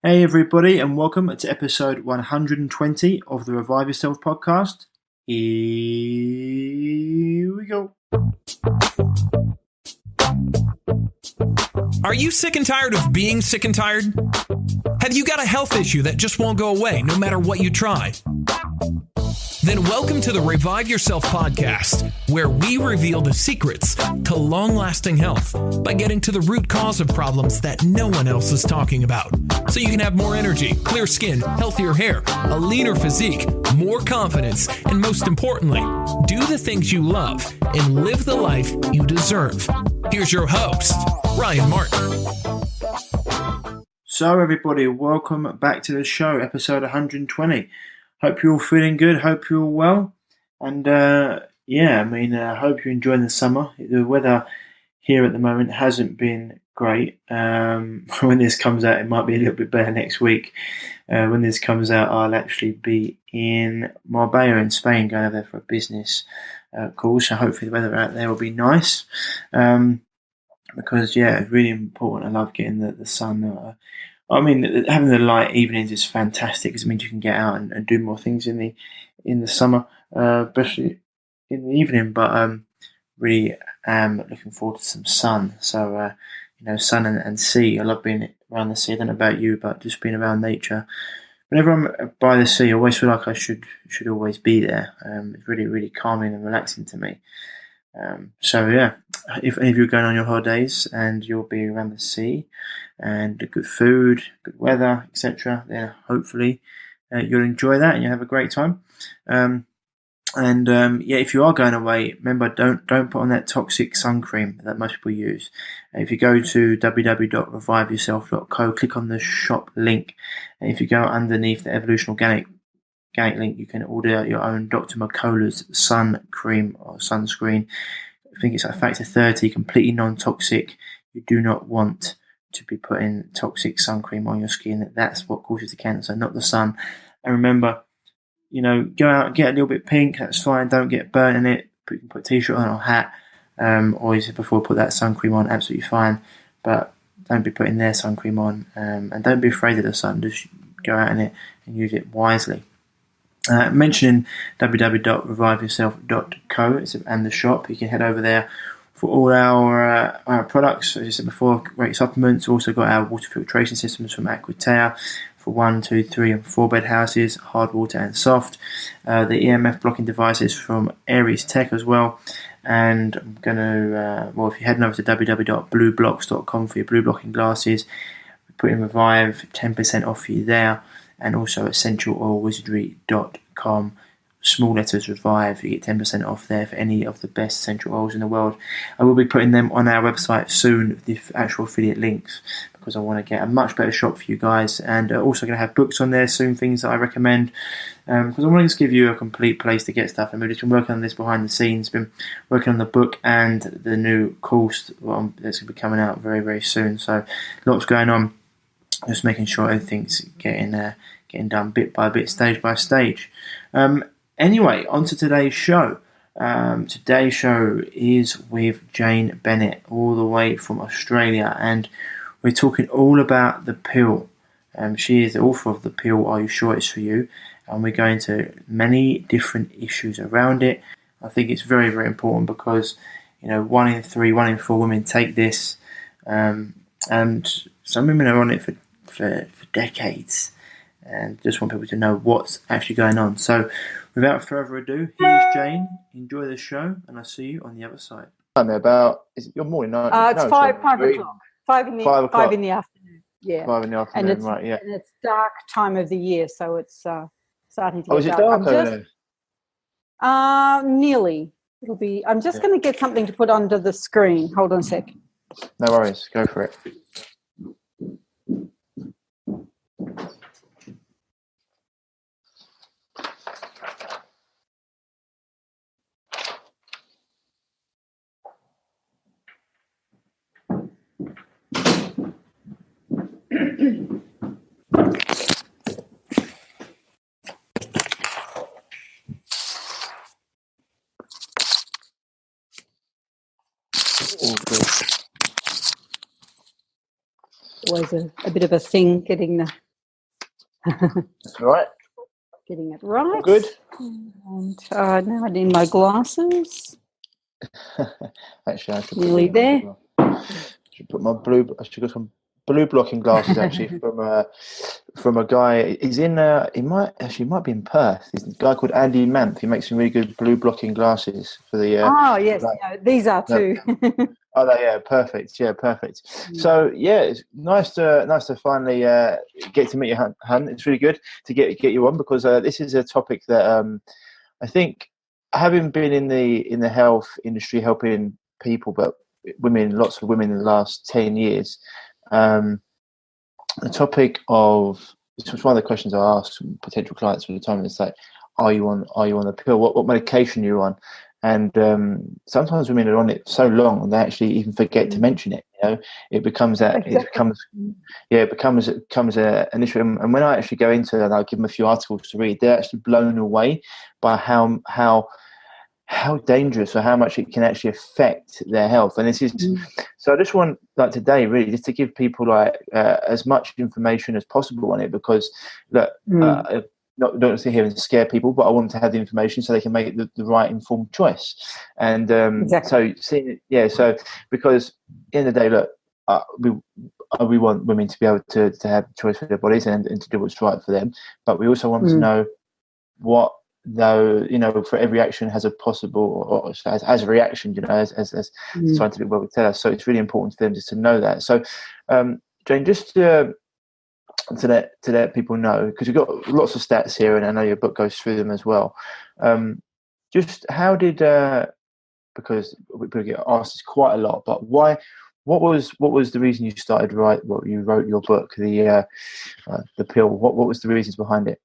Hey everybody, and welcome to episode 120 of the Revive Yourself podcast. Here we go. Are you sick and tired of being sick and tired? Have you got a health issue that just won't go away no matter what you try? Then welcome to the Revive Yourself podcast, where we reveal the secrets to long-lasting health by getting to the root cause of problems that no one else is talking about. So you can have more energy, clear skin, healthier hair, a leaner physique, more confidence, and most importantly, do the things you love and live the life you deserve. Here's your host, Ryan Martin. So everybody, welcome back to the show, episode 120. Hope you're all feeling good, hope you're all well. And I hope you're enjoying the summer. The weather here at the moment hasn't been great. When this comes out, it might be a little bit better next week. When this comes out, I'll actually be in Marbella in Spain, going over there for a business call. So hopefully the weather out there will be nice. Because, it's really important. I love getting the sun. Having the light evenings is fantastic because it means you can get out and do more things in the summer, especially in the evening. But really am looking forward to some sun. So, sun and sea. I love being around the sea. I don't know about you, but just being around nature. Whenever I'm by the sea, I always feel like I should always be there. It's really, really calming and relaxing to me. If any of you are going on your holidays and you'll be around the sea and good food, good weather, etc., then hopefully you'll enjoy that and you'll have a great time. If you are going away, remember, don't put on that toxic sun cream that most people use. If you go to www.reviveyourself.co, click on the shop link, and if you go underneath the Evolution Organic link, you can order your own Dr. McCullough's sun cream or sunscreen. I think it's a factor 30, completely non-toxic. You do not want to be putting toxic sun cream on your skin. That's what causes the cancer, not the sun. And remember, go out and get a little bit pink. That's fine. Don't get burnt in it. You can put a t-shirt on or a hat. Or you said before, put that sun cream on. Absolutely fine. But don't be putting their sun cream on. And don't be afraid of the sun. Just go out in it and use it wisely. Mentioning www.reviveyourself.co and the shop, you can head over there for all our products. As I said before, great supplements. Also got our water filtration systems from Aquatea for 1, 2, 3 and 4 bed houses, hard water and soft. The EMF blocking devices from Aries Tech as well. And I'm going to, if you're heading over to www.blueblocks.com for your blue blocking glasses, put in Revive, 10% off for you there. And also essentialoilwizardry.com, small letters Revive. You get 10% off there for any of the best essential oils in the world. I will be putting them on our website soon, the actual affiliate links, because I want to get a much better shop for you guys. And also going to have books on there soon, things that I recommend, because I want to just give you a complete place to get stuff. And we've just been working on this behind the scenes, been working on the book and the new course that's going to be coming out very, very soon. So lots going on. Just making sure everything's getting done bit by bit, stage by stage. Anyway, on to today's show. Today's show is with Jane Bennett, all the way from Australia, and we're talking all about the pill. She is the author of The Pill, Are You Sure It's For You? And we're going to many different issues around it. I think it's very, very important because, 1 in 3, 1 in 4 women take this, and some women are on it for decades, and just want people to know what's actually going on. So without further ado, here's Jane. Enjoy the show, and I'll see you on the other side. Is it your morning? No, it's 5 o'clock. 5 in the afternoon. Yeah. 5 in the afternoon, and right, yeah. And it's dark time of the year, so it's starting to get is it dark. dark over there? Nearly. I'm just going to get something to put under the screen. Hold on a sec. No worries, go for it. Always a bit of a thing getting the That's all right. Getting it right. All good. And now I need my glasses. Actually, I should Nearly there. Should put my blue. I should got some blue blocking glasses actually from a guy. He's in. He might be in Perth. He's a guy called Andy Manth. He makes some really good blue blocking glasses for the. Oh yes, these are too. Oh, yeah, perfect. Yeah, perfect. So yeah, it's nice to finally get to meet you, Hun. It's really good to get you on because this is a topic that I think, having been in the health industry, helping people, but lots of women in the last 10 years, the topic of, it's one of the questions I ask potential clients all the time. It's like, are you on the pill? What medication are you on? And sometimes women are on it so long and they actually even forget to mention it. It becomes that. Exactly. It becomes an issue. And when I actually go into that, I'll give them a few articles to read. They're actually blown away by how dangerous or how much it can actually affect their health. And this is so. I just want, like today, really, just to give people as much information as possible on it, because look. Don't sit here and scare people, but I want them to have the information so they can make the right informed choice. And exactly. So because at the end of the day, look, we want women to be able to have choice for their bodies and to do what's right for them, but we also want to know what, though, for every action has a possible or as a reaction, as scientific world would tell us. So it's really important for them just to know that. So Jane, just to let people know, because you've got lots of stats here and I know your book goes through them as well, just how did because people get asked this quite a lot, but why, what was the reason you started you wrote your book, the pill? What was the reasons behind it?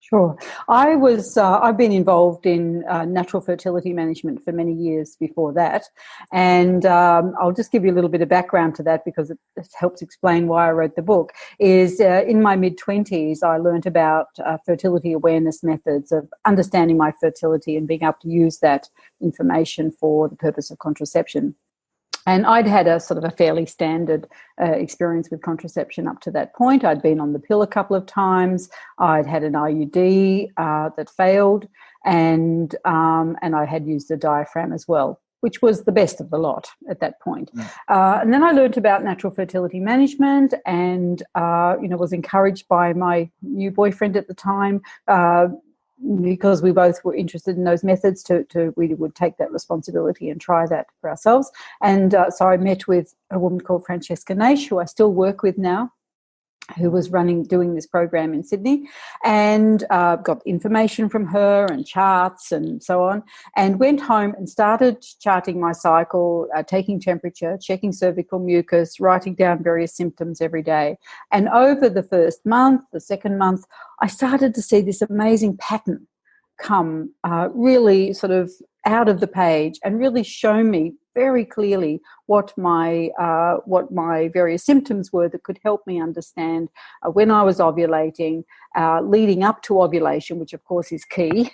Sure. I've been involved in natural fertility management for many years before that. And I'll just give you a little bit of background to that because it helps explain why I wrote the book. In my mid-20s, I learned about fertility awareness methods of understanding my fertility and being able to use that information for the purpose of contraception. And I'd had a sort of a fairly standard experience with contraception up to that point. I'd been on the pill a couple of times. I'd had an IUD that failed, and I had used a diaphragm as well, which was the best of the lot at that point. And then I learned about natural fertility management, and was encouraged by my new boyfriend at the time. Because we both were interested in those methods, we would take that responsibility and try that for ourselves. And so I met with a woman called Francesca Naish, who I still work with now, who was doing this program in Sydney, and got information from her and charts and so on, and went home and started charting my cycle, taking temperature, checking cervical mucus, writing down various symptoms every day. And over the first month, the second month, I started to see this amazing pattern come really sort of out of the page and really show me very clearly what my various symptoms were that could help me understand when I was ovulating, leading up to ovulation, which of course is key.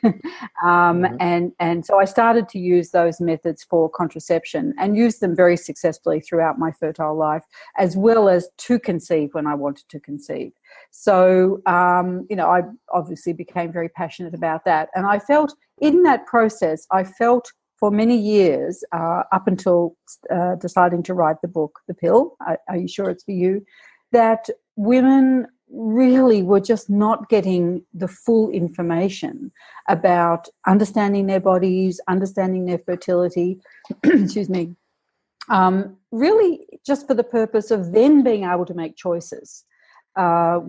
And so I started to use those methods for contraception and used them very successfully throughout my fertile life, as well as to conceive when I wanted to conceive. So, I obviously became very passionate about that. And I felt in that process, for many years, up until deciding to write the book, The Pill, Are You Sure It's For You?, that women really were just not getting the full information about understanding their bodies, understanding their fertility, excuse me, really just for the purpose of then being able to make choices. For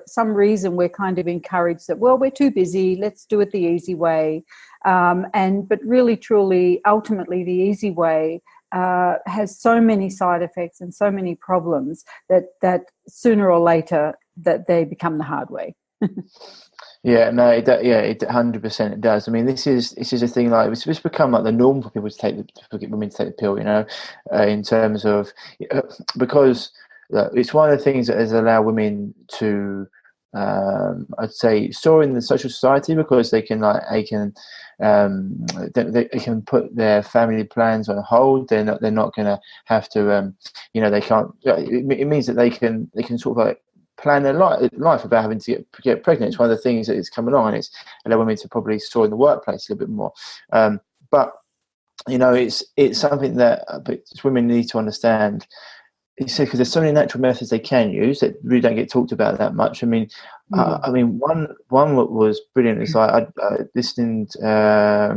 some reason, we're kind of encouraged that, well, we're too busy, let's do it the easy way. But really, truly, ultimately, the easy way has so many side effects and so many problems that sooner or later that they become the hard way. Yeah, no, it 100% it does. I mean, this is a thing, like it's become like the norm for people to get women to take the pill, in terms of because it's one of the things that has allowed women to, I'd say, soar in the social society, because they can put their family plans on hold. They're not going to have to, they can't. It means that they can sort of like plan their life about having to get pregnant. It's one of the things that is coming on, and it's allowing women to probably soar in the workplace a little bit more. But it's something that women need to understand. Because there's so many natural methods they can use that really don't get talked about that much. I mean, one that was brilliant is I listened to I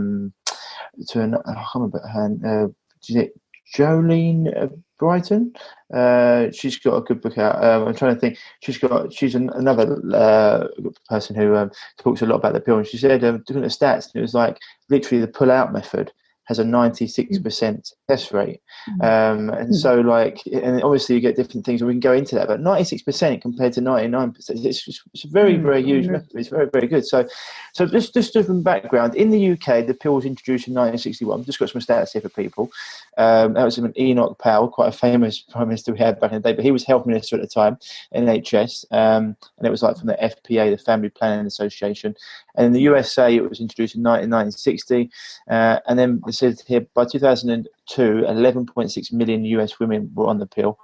can't remember her name, Jolene Brighton. She's got a good book out. I'm trying to think. She's another person who talks a lot about the pill, and she said looking at the stats, and it was like literally the pull-out method has a 96% success rate. And so and obviously you get different things, and we can go into that, but 96% compared to 99%, it's a very, very huge method. It's very, very good. So just different background. In the UK, the pill was introduced in 1961. Just got some stats here for people. That was Enoch Powell, quite a famous prime minister we had back in the day, but he was health minister at the time, NHS, and it was from the FPA, the Family Planning Association. And in the USA, it was introduced in 1960, and then it says here by 2002, 11.6 million US women were on the pill.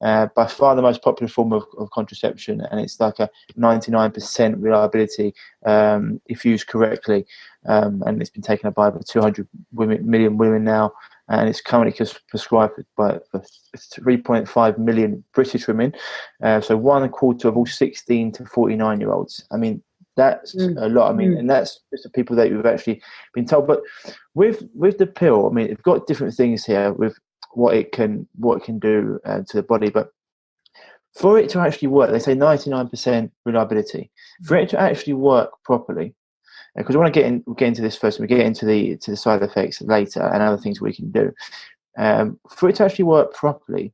By far the most popular form of contraception, and it's like a 99% reliability if used correctly. And it's been taken up by over 200 million women now, and it's currently prescribed by 3.5 million British women. So 1/4 of all 16 to 49-year-olds. I mean, that's a lot. I mean, and that's just the people that you've actually been told. But with the pill, I mean, it's got different things here with what it can do to the body. But for it to actually work, they say 99% reliability. For it to actually work properly, because I want to get into this first, and we get into the side effects later and other things we can do. For it to actually work properly,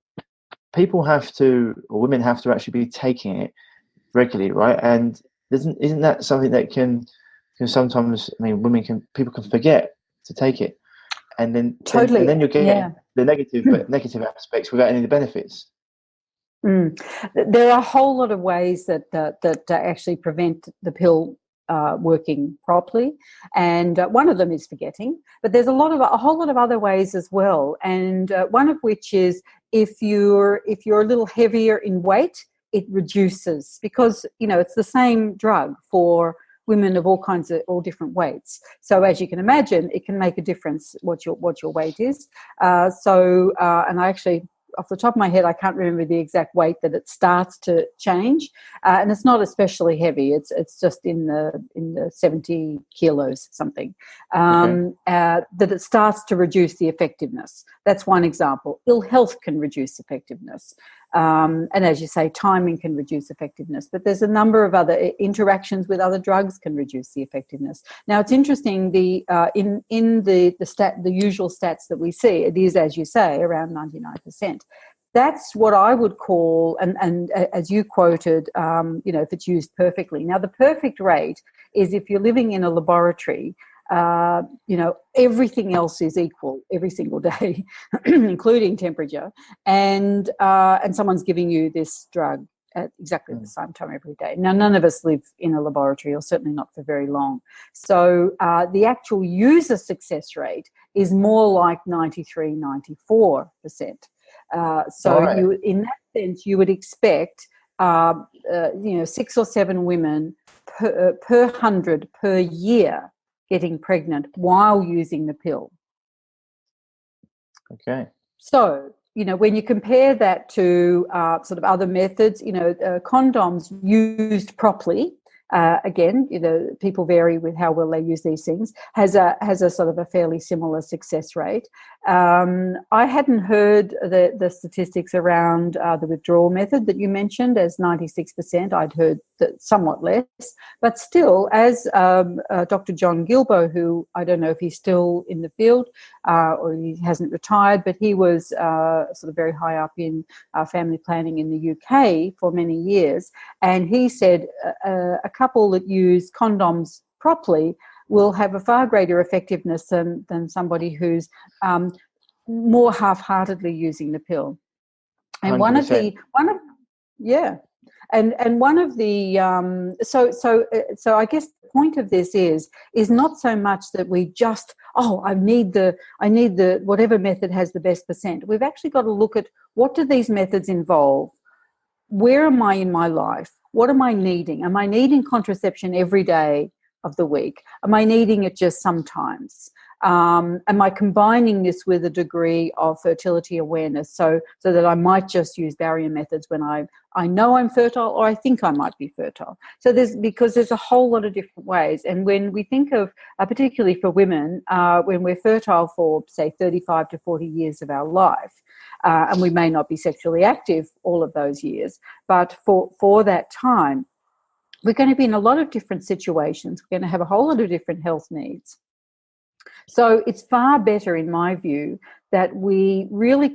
women have to actually be taking it regularly, right? And isn't that something that can sometimes, I mean, people can forget to take it, and then totally, and then you're getting the negative aspects without any of the benefits. There are a whole lot of ways that actually prevent the pill working properly, and one of them is forgetting. But there's a whole lot of other ways as well, and one of which is if you're a little heavier in weight, it reduces, because it's the same drug for women of all different weights. So as you can imagine, it can make a difference what your weight is. And I actually, off the top of my head, I can't remember the exact weight that it starts to change, and it's not especially heavy. It's just in the 70 kilos something. That it starts to reduce the effectiveness. That's one example. Ill health can reduce effectiveness, and as you say, timing can reduce effectiveness. But there's a number of other interactions with other drugs can reduce the effectiveness. Now it's interesting. In the usual stats that we see, it is, as you say, around 99%. That's what I would call, and as you quoted, if it's used perfectly. Now, the perfect rate is if you're living in a laboratory, everything else is equal every single day, including temperature, and someone's giving you this drug at exactly the same time every day. Now, none of us live in a laboratory, or certainly not for very long. So the actual user success rate is more like 93, 94%. So in that sense, you would expect, 6 or 7 women per 100 per year getting pregnant while using the pill. Okay. So, when you compare that to sort of other methods, condoms used properly, again, people vary with how well they use these things, has a sort of a fairly similar success rate. I hadn't heard the statistics around the withdrawal method that you mentioned as 96%. I'd heard that somewhat less, but still, as Dr. John Gilbo, who I don't know if he's still in the field or he hasn't retired, but he was sort of very high up in family planning in the UK for many years, and he said a couple that use condoms properly will have a far greater effectiveness than somebody who's more half-heartedly using the pill. And 100%. one of the so I guess the point of this is not so much that we just I need the whatever method has the best percent. We've actually got to look at what do these methods involve. where am I in my life? What am I needing? Am I needing contraception every day of the week? Am I needing it just sometimes? Am I combining this with a degree of fertility awareness so that I might just use barrier methods when I know I'm fertile or I think I might be fertile? So because there's a whole lot of different ways. And when we think of, particularly for women, when we're fertile for, say, 35 to 40 years of our life, and we may not be sexually active all of those years, but for that time, we're going to be in a lot of different situations. We're going to have a whole lot of different health needs. So it's far better, in my view, that we really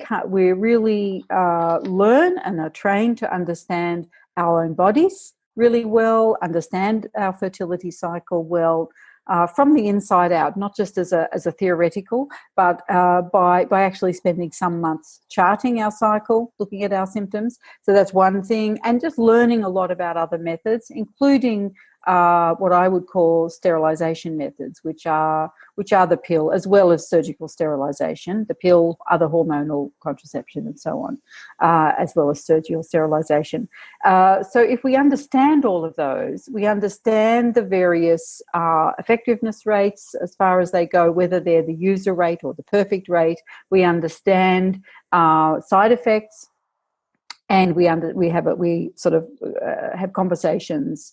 learn and are trained to understand our own bodies really well, understand our fertility cycle well, from the inside out, not just as a theoretical, but by actually spending some months charting our cycle, looking at our symptoms. So that's one thing, and just learning a lot about other methods, including what I would call sterilisation methods, which are the pill, as well as surgical sterilisation, the pill, other hormonal contraception, and so on, as well as surgical sterilisation. So if we understand all of those, we understand the various effectiveness rates as far as they go, whether they're the user rate or the perfect rate. We understand side effects, and we have conversations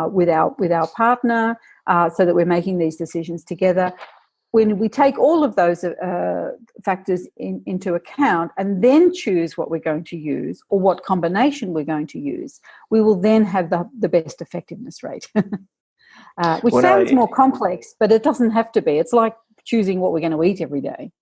with our partner, so that we're making these decisions together. When we take all of those factors into account and then choose what we're going to use or what combination we're going to use, we will then have the best effectiveness rate, which sounds more complex, but it doesn't have to be. It's like choosing what we're going to eat every day.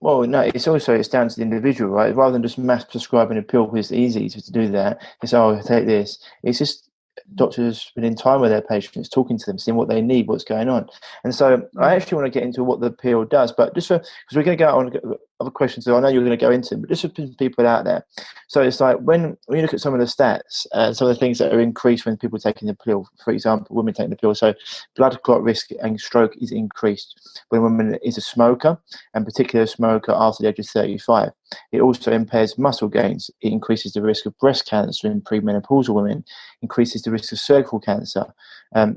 Well, no, it's down to the individual, right? Rather than just mass prescribing a pill, because it's easy to do that. It's, take this. It's just doctors spending time with their patients, talking to them, seeing what they need, what's going on. And so I actually want to get into what the pill does, but just because we're going to go on other questions that I know you're going to go into, but just for people out there. So it's like when you look at some of the stats, some of the things that are increased when people are taking the pill, for example, women taking the pill. So blood clot risk and stroke is increased when a woman is a smoker, and particularly a smoker after the age of 35. It also impairs muscle gains. It increases the risk of breast cancer in premenopausal women, increases the risk of cervical cancer.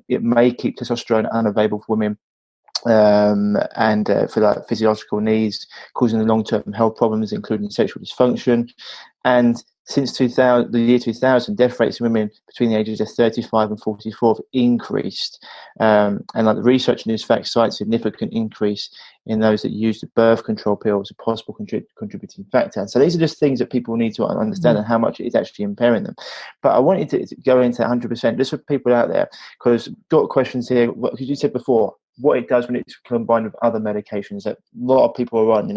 It may keep testosterone unavailable for women, and for like physiological needs, causing long-term health problems, including sexual dysfunction. And since the year 2000, death rates in women between the ages of 35 and 44 have increased. And like the research in this fact cites significant increase in those that use the birth control pill as a possible contributing factor. And so these are just things that people need to understand and how much it is actually impairing them. But I wanted to go into 100% just for people out there, because got questions here, because you said before, what it does when it's combined with other medications that a lot of people are on,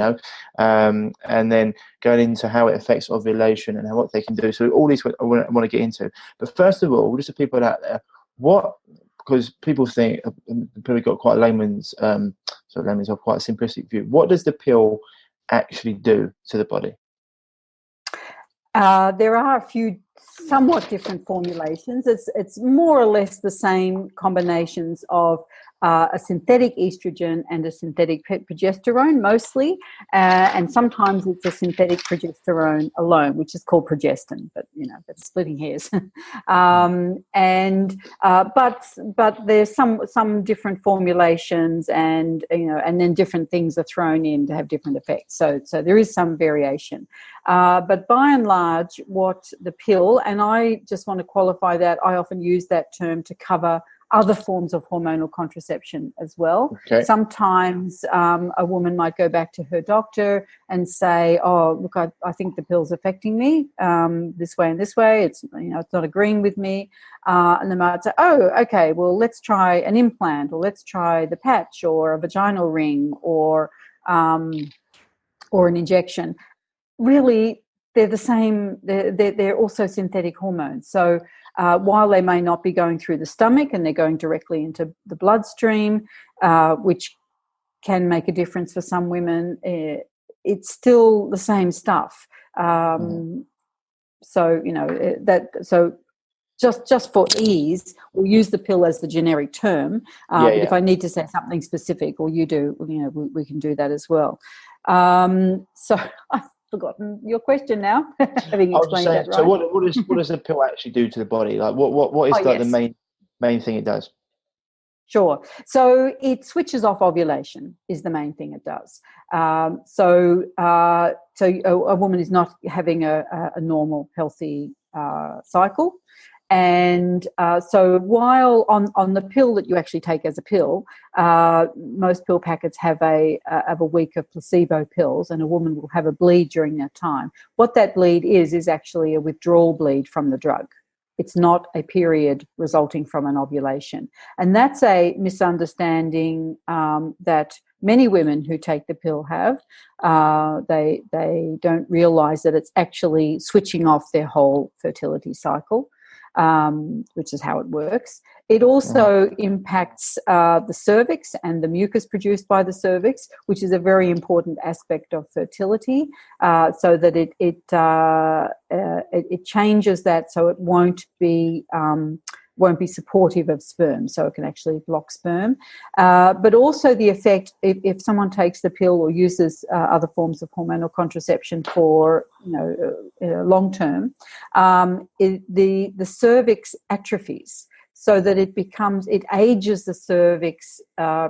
and then going into how it affects ovulation and what they can do. So all these I want to get into. But first of all, just for people out there, because people think, probably got quite a layman's or quite a simplistic view. What does the pill actually do to the body? There are a few somewhat different formulations. It's more or less the same combinations of a synthetic estrogen and a synthetic progesterone mostly, and sometimes it's a synthetic progesterone alone, which is called progestin, but that's splitting hairs. But there's some different formulations, and then different things are thrown in to have different effects. So there is some variation, but by and large, what the pill, and I just want to qualify that I often use that term to cover other forms of hormonal contraception as well. Okay. Sometimes a woman might go back to her doctor and say, "Oh, look, I think the pill's affecting me this way and this way. It's it's not agreeing with me," and they might say, "Oh, okay, well, let's try an implant, or let's try the patch, or a vaginal ring, or an injection." Really, they're the same. They're also synthetic hormones. So while they may not be going through the stomach and they're going directly into the bloodstream, which can make a difference for some women, it's still the same stuff. So just for ease, we'll use the pill as the generic term. But if I need to say something specific, or you do, we can do that as well. So forgotten your question now, having I was just explained saying, that right. so what does the pill actually do to the body? Like what is like Yes. the main thing it does? Sure. So it switches off ovulation is the main thing it does. So a woman is not having a normal, healthy cycle. And so while on the pill that you actually take as a pill, most pill packets have a week of placebo pills, and a woman will have a bleed during that time. What that bleed is actually a withdrawal bleed from the drug. It's not a period resulting from an ovulation. And that's a misunderstanding that many women who take the pill have. They don't realise that it's actually switching off their whole fertility cycle, which is how it works. It also impacts the cervix and the mucus produced by the cervix, which is a very important aspect of fertility, so that it changes that so it won't be supportive of sperm, so it can actually block sperm. But also the effect, if someone takes the pill or uses other forms of hormonal contraception for long term, the cervix atrophies, so that it ages the cervix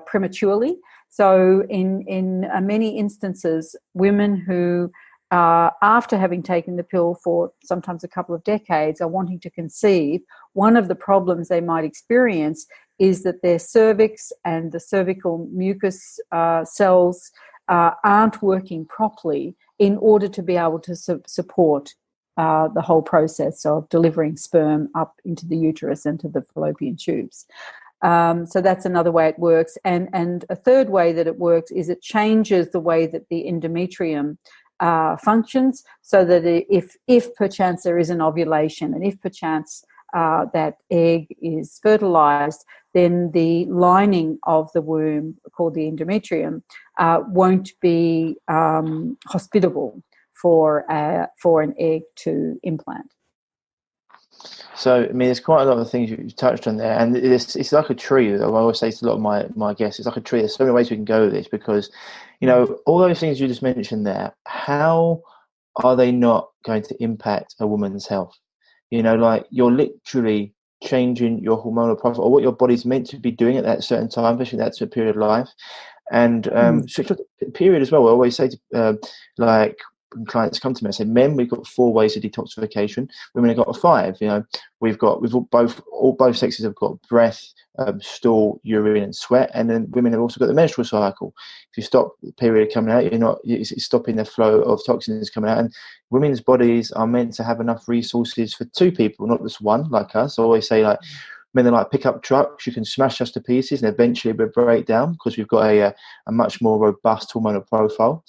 prematurely. So in many instances, women who after having taken the pill for sometimes a couple of decades are wanting to conceive, one of the problems they might experience is that their cervix and the cervical mucus cells aren't working properly in order to be able to support the whole process of delivering sperm up into the uterus and to the fallopian tubes. So that's another way it works. And a third way that it works is it changes the way that the endometrium functions, so that if perchance there is an ovulation, and if perchance that egg is fertilized, then the lining of the womb, called the endometrium, won't be hospitable for an egg to implant. So, I mean, there's quite a lot of things you've touched on there, and it's like a tree. I always say to a lot of my guests, it's like a tree. There's so many ways we can go with this, because, all those things you just mentioned there, how are they not going to impact a woman's health? Like, you're literally changing your hormonal profile, or what your body's meant to be doing at that certain time, especially that's a period of life. And period as well. I always say to when clients come to me, I say, men, we've got 4 ways of detoxification. Women have got 5. Both sexes have got breath, stool, urine, and sweat, and then women have also got the menstrual cycle. If you stop the period coming out, it's stopping the flow of toxins coming out. And women's bodies are meant to have enough resources for 2 people, not just one, like us. I always say, like, men are like pickup trucks. You can smash us to pieces and eventually we'll break down, because we've got a much more robust hormonal profile.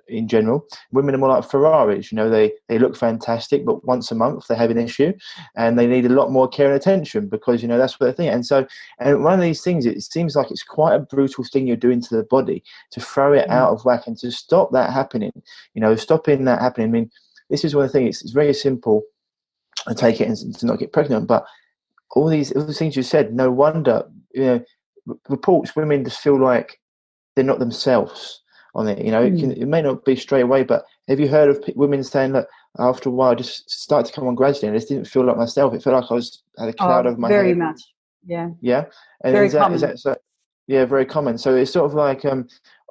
In general, women are more like Ferraris. They look fantastic, but once a month they have an issue, and they need a lot more care and attention, because that's what they think. And one of these things, it seems like it's quite a brutal thing you're doing to the body to throw it out of whack, and to stop that happening. Stopping that happening. I mean, this is one of the things. It's very simple to take it and to not get pregnant, but all these things you said. No wonder reports women just feel like they're not themselves on it. It may not be straight away, but have you heard of women saying that after a while, I just started to come on gradually, and I just didn't feel like myself? It felt like I had a cloud over my head. Very much, yeah. Yeah, and very common. Is that so? Yeah, very common. So it's sort of like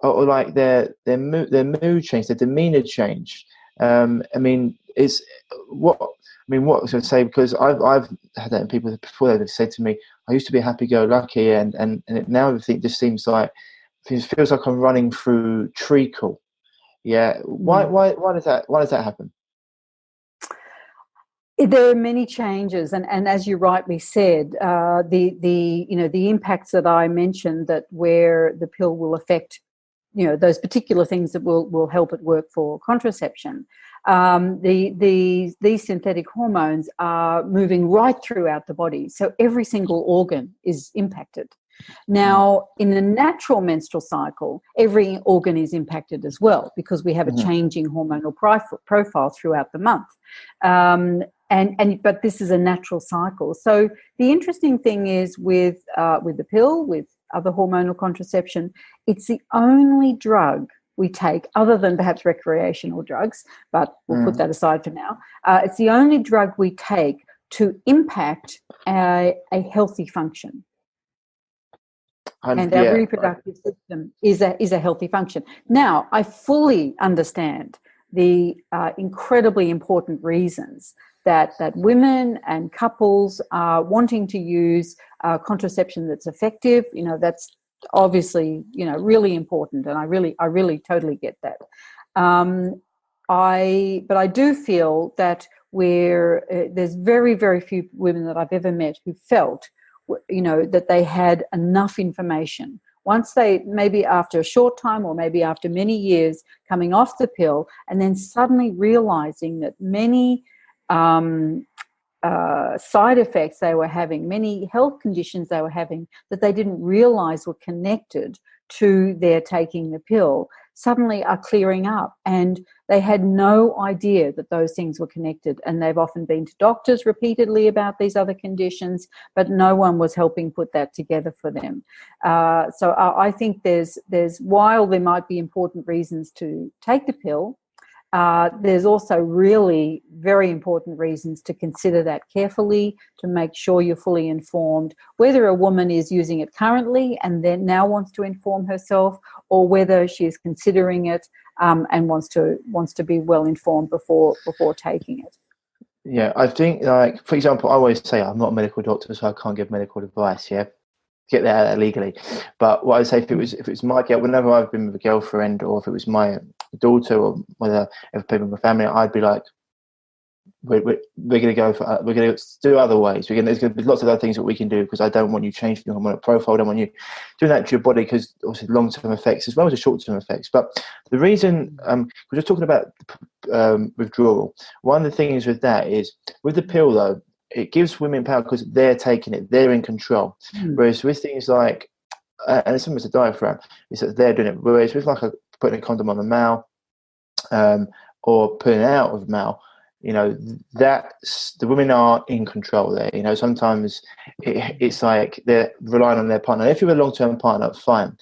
or like their mood changed, their demeanor changed. I mean, what was I going to say? Because I've had that in people before. They've said to me, I used to be happy-go-lucky, and now everything just seems like, it feels like I'm running through treacle. Yeah. Why does that happen? There are many changes, and as you rightly said, the impacts that I mentioned, that where the pill will affect, those particular things that will help it work for contraception. These synthetic hormones are moving right throughout the body, so every single organ is impacted. Now, in the natural menstrual cycle, every organ is impacted as well, because we have a changing hormonal profile throughout the month. But this is a natural cycle. So the interesting thing is with the pill, with other hormonal contraception, it's the only drug we take, other than perhaps recreational drugs, but we'll put that aside for now. It's the only drug we take to impact a healthy function. And our reproductive system is a healthy function. Now, I fully understand the incredibly important reasons that women and couples are wanting to use contraception that's effective. That's obviously, really important, and I really totally get that. But I do feel that there's very, very few women that I've ever met who felt, that they had enough information. Once they, maybe after a short time or maybe after many years coming off the pill, and then suddenly realizing that many side effects they were having, many health conditions they were having that they didn't realize were connected to their taking the pill, suddenly are clearing up, and they had no idea that those things were connected. And they've often been to doctors repeatedly about these other conditions, but no one was helping put that together for them. So I think there's while there might be important reasons to take the pill, there's also really very important reasons to consider that carefully, to make sure you're fully informed, whether a woman is using it currently and then now wants to inform herself, or whether she is considering it and wants to be well informed before taking it. Yeah, I think, like, for example, I always say I'm not a medical doctor, so I can't give medical advice. Yeah, get that out there legally. But what I say, if it was my girl, whenever I've been with a girlfriend, or if it was my daughter, or whether if people in my family, I'd be like, we're going to do other ways. There's going to be lots of other things that we can do, because I don't want you changing your hormonal profile. I don't want you doing that to your body, because obviously long-term effects as well as the short-term effects. But the reason, we're just talking about withdrawal. One of the things with that is, with the pill though, it gives women power because they're taking it, they're in control. Whereas with things like, and it's similar to diaphragm, is that they're doing it. Whereas with putting a condom on the male, or putting it out of the male, that's the women are in control there. Sometimes it's like they're relying on their partner. If you're a long-term partner, fine.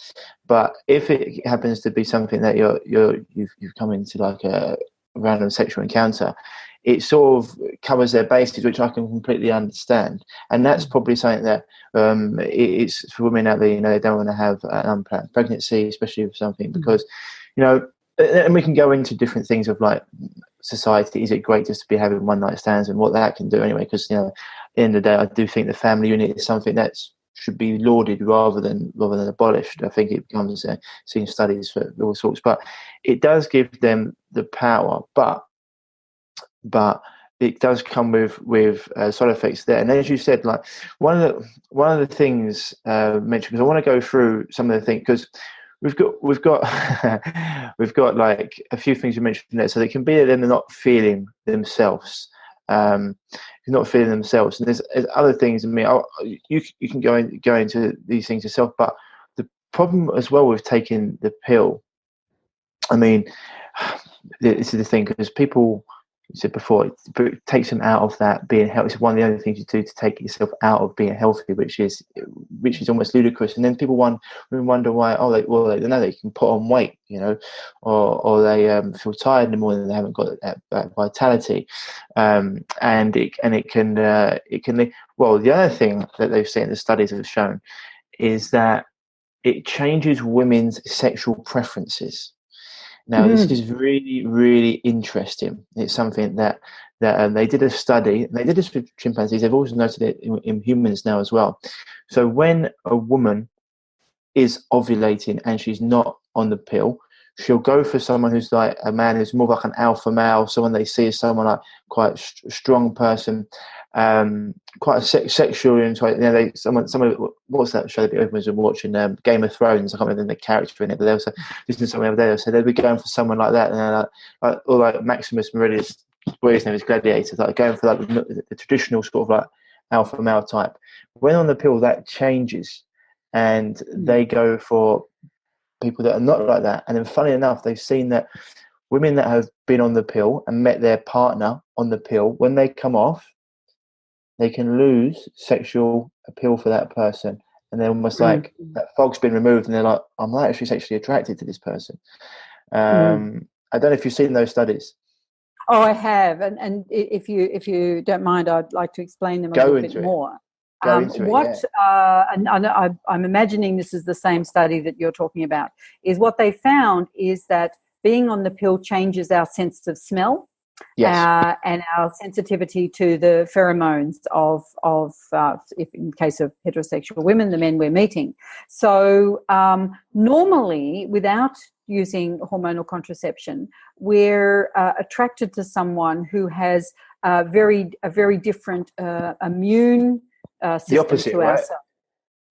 But if it happens to be something that you've come into like a random sexual encounter, it sort of covers their bases, which I can completely understand. And that's probably something that it's for women out there, they don't want to have an unplanned pregnancy, especially with something, because, and we can go into different things of like society. Is it great just to be having one night stands and what that can do anyway? Because, at the end of the day, I do think the family unit is something that should be lauded rather than abolished. I think it becomes seen studies for all sorts, but it does give them the power, but it does come with side effects there. And as you said, like one of the things mentioned, because I want to go through some of the things, because we've got we've got like a few things you mentioned there. So they can be that they're not feeling themselves, and there's other things. I mean, you can go into these things yourself, but the problem as well with taking the pill, I mean, this is the thing, because people, you said before, it takes them out of that being healthy. It's one of the only things you do to take yourself out of being healthy, which is almost ludicrous. And then people wonder why. They know they can put on weight, or they feel tired in the morning. They haven't got that vitality, and it can. Well, the other thing that they've seen, the studies have shown, is that it changes women's sexual preferences. Now, this is really, really interesting. It's something that they did a study, and they did this with chimpanzees. They've also noted it in humans now as well. So when a woman is ovulating and she's not on the pill, she'll go for someone who's like a man who's more like an alpha male, someone they see as someone like quite a strong person, quite a sexual. Someone. What's that show that everyone's been watching? Game of Thrones. I can't remember the character in it, but they also listening to someone over there. So they'd be going for someone like that, and they're like Maximus Meridius, where his name is Gladiator, like going for like the traditional sort of like alpha male type. When on the pill, that changes, and they go for people that are not like that. And then funny enough, they've seen that women that have been on the pill and met their partner on the pill, when they come off, they can lose sexual appeal for that person. And they're almost like that fog's been removed, and they're like, I'm not actually sexually attracted to this person. I don't know if you've seen those studies. Oh, I have, and if you don't mind, I'd like to explain them a little bit more. I'm imagining this is the same study that you're talking about. Is what they found is that being on the pill changes our sense of smell, and our sensitivity to the pheromones of if in case of heterosexual women, the men we're meeting. So normally, without using hormonal contraception, we're attracted to someone who has a very different immune system the opposite, to right? ourselves.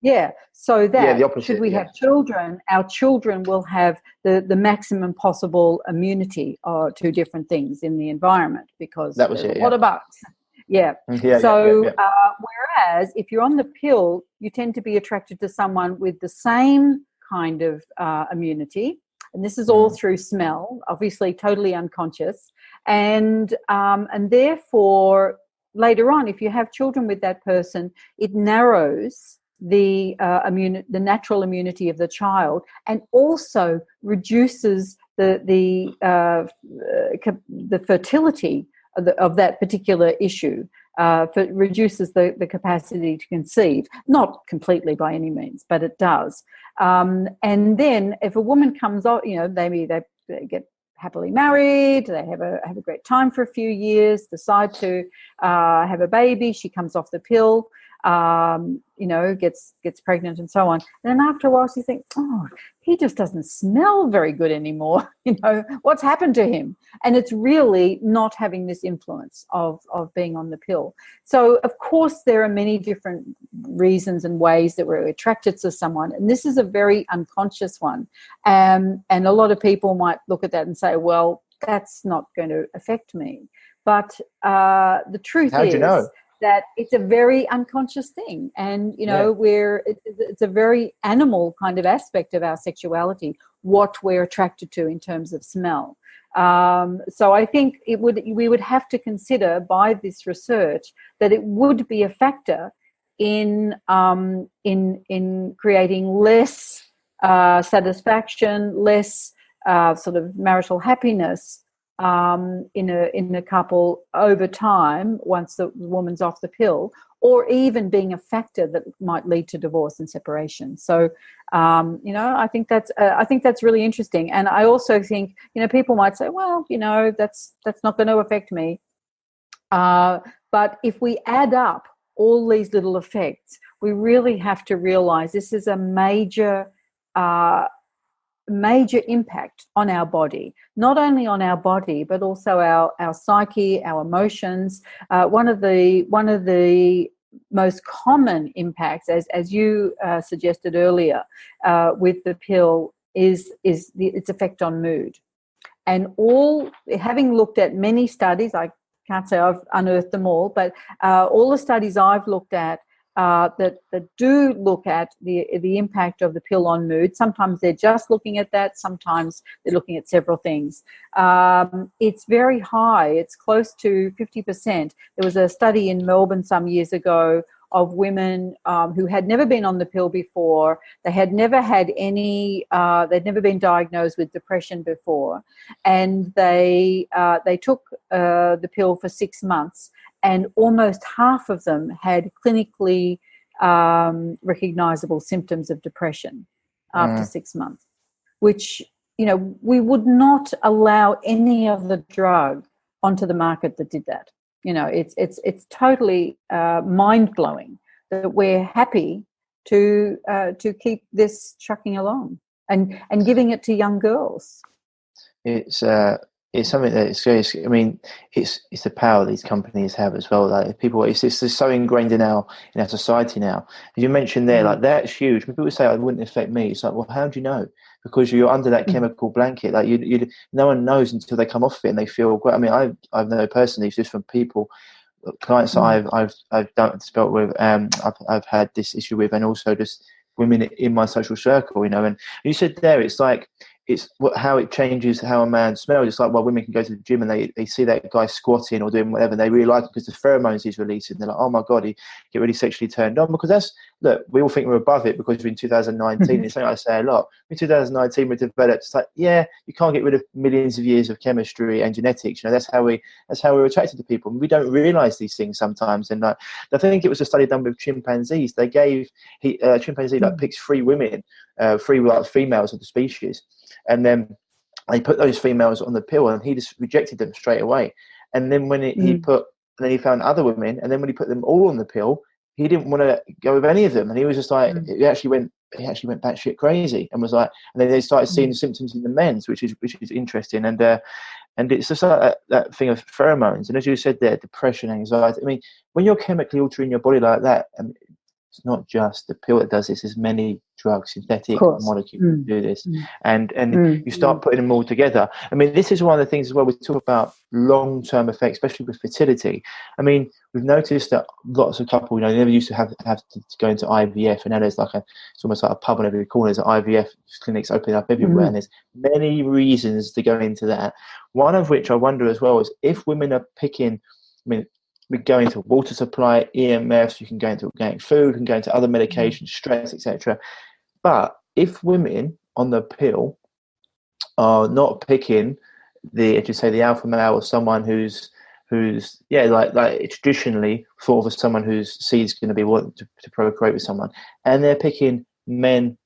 Yeah, so that the opposite, should we have children, our children will have the maximum possible immunity to different things in the environment, because that was there's a lot of bugs. Whereas if you're on the pill, you tend to be attracted to someone with the same kind of immunity. And this is all through smell, obviously totally unconscious. And therefore, later on, if you have children with that person, it narrows the natural immunity of the child, and also reduces the fertility of that particular issue. Reduces the capacity to conceive, not completely by any means, but it does. And then if a woman comes out, maybe they get happily married, they have a great time for a few years, decide to have a baby, she comes off the pill, gets pregnant and so on. And then after a while she thinks, oh, he just doesn't smell very good anymore. What's happened to him? And it's really not having this influence of being on the pill. So, of course, there are many different reasons and ways that we're attracted to someone. And this is a very unconscious one. And a lot of people might look at that and say, well, that's not going to affect me. But the truth is, you know? That it's a very unconscious thing, and it's a very animal kind of aspect of our sexuality, what we're attracted to in terms of smell. So I think we would have to consider by this research that it would be a factor in creating less satisfaction, less sort of marital happiness in a couple over time once the woman's off the pill, or even being a factor that might lead to divorce and separation. So I think that's really interesting. And I also think people might say, well, that's not going to affect me, but if we add up all these little effects, we really have to realize this is a major impact on our body, not only on our body but also our psyche, our emotions. One of the most common impacts, as you suggested earlier, with the pill is its effect on mood. And having looked at many studies, I can't say I've unearthed them all, but all the studies I've looked at that do look at the impact of the pill on mood. Sometimes they're just looking at that. Sometimes they're looking at several things. It's very high. It's close to 50%. There was a study in Melbourne some years ago of women who had never been on the pill before. They had never had they'd never been diagnosed with depression before. And they took the pill for 6 months. And almost half of them had clinically recognizable symptoms of depression after 6 months, which, we would not allow any other drug onto the market that did that. It's totally mind-blowing that we're happy to keep this chucking along and giving it to young girls. It's something that it's the power these companies have as well. Like people, it's so ingrained in our society now. As you mentioned there, like that's huge. When people say it wouldn't affect me, it's like, well, how do you know? Because you're under that chemical blanket. Like no one knows until they come off it and they feel great. I mean, I've known personally just from people, clients that I've dealt with. I've had this issue with, and also just women in my social circle. And you said there, it's like it's how it changes how a man smells. It's like, well, women can go to the gym and they see that guy squatting or doing whatever, and they really like it because the pheromones he's releasing. They're like, oh my God, he get really sexually turned on, because look, we all think we're above it because we're in 2019. It's something I say a lot. In 2019, we're developed. It's like, yeah, you can't get rid of millions of years of chemistry and genetics. That's how we're attracted to people. And we don't realize these things sometimes. And I think it was a study done with chimpanzees. They gave chimpanzee picks three women, three females of the species. And then they put those females on the pill, and he just rejected them straight away. And then when he found other women, and then when he put them all on the pill, he didn't want to go with any of them. And he was just like, he actually went batshit crazy, and was like, and then they started seeing the symptoms in the men's, which is interesting. And it's just like that thing of pheromones. And as you said there, depression, anxiety. I mean, when you're chemically altering your body like that, it's not just the pill that does this. There's many drugs, synthetic molecules that do this. And you start putting them all together. I mean, this is one of the things as well, we talk about long-term effects, especially with fertility. I mean, we've noticed that lots of couples, they never used to have to go into IVF, and now there's it's almost like a pub on every corner. There's IVF clinics opening up everywhere, and there's many reasons to go into that. One of which I wonder as well is if women are picking, we go into water supply, EMFs, you can go into organic food, you can go into other medications, stress, etc. But if women on the pill are not picking the alpha male, or someone who's like traditionally thought of as someone whose seed's going to be wanting to procreate with someone, and they're picking men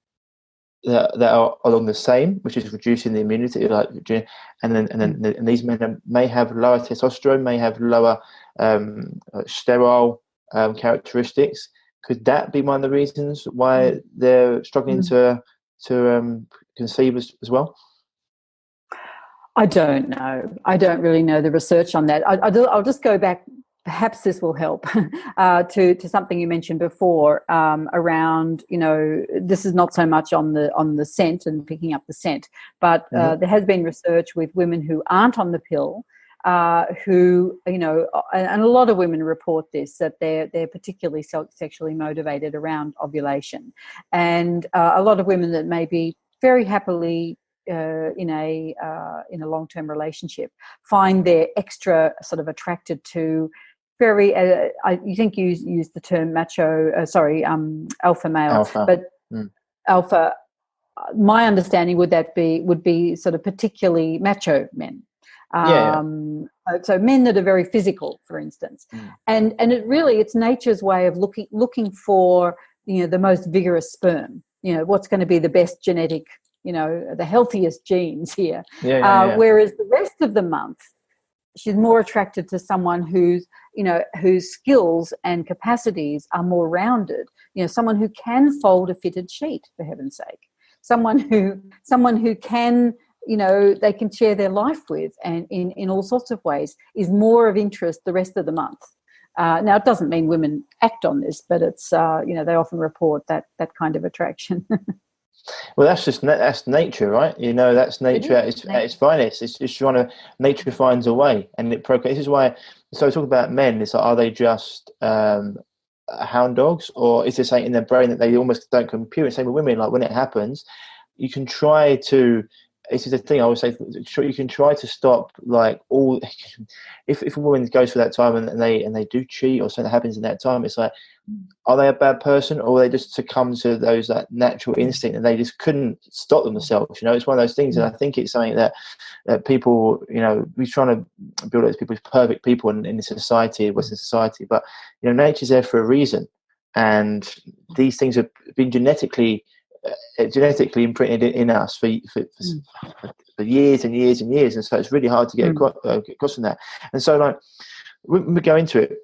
that are along the same, which is reducing the immunity, and these men may have lower testosterone, may have lower sterile characteristics. Could that be one of the reasons why they're struggling to conceive as well? I don't know. I don't really know the research on that. I'll just go back. Perhaps this will help to something you mentioned before around, this is not so much on the scent and picking up the scent, but there has been research with women who aren't on the pill, who, and a lot of women report this, that they're particularly sexually motivated around ovulation. And a lot of women that may be very happily in a long-term relationship find they're extra sort of attracted to very, you think you used the term alpha male, but alpha, my understanding would be sort of particularly macho men. So men that are very physical, for instance, and it's nature's way of looking for the most vigorous sperm. What's going to be the best genetic, the healthiest genes here. Whereas the rest of the month, she's more attracted to someone whose skills and capacities are more rounded. Someone who can fold a fitted sheet, for heaven's sake. Someone who can, they can share their life with, and in all sorts of ways, is more of interest the rest of the month. Now, it doesn't mean women act on this, but it's they often report that kind of attraction. Well, that's nature, right? That's nature at its finest. It's just nature finds a way, and it procreates. This is why. So I talk about men. It's like, are they just hound dogs, or is there something in their brain that they almost don't compute? Same with women. Like when it happens, you can try to. This is the thing I would say. You can try to stop all. If a woman goes through that time and they do cheat or something happens in that time, it's like, are they a bad person, or are they just succumb to those natural instinct and they just couldn't stop themselves? It's one of those things, and I think it's something that people, we're trying to build up people as perfect people in this society, Western society, but nature's there for a reason, and these things have been genetically imprinted in us for years and years and years, and so it's really hard to get across from that. And so, when we go into it,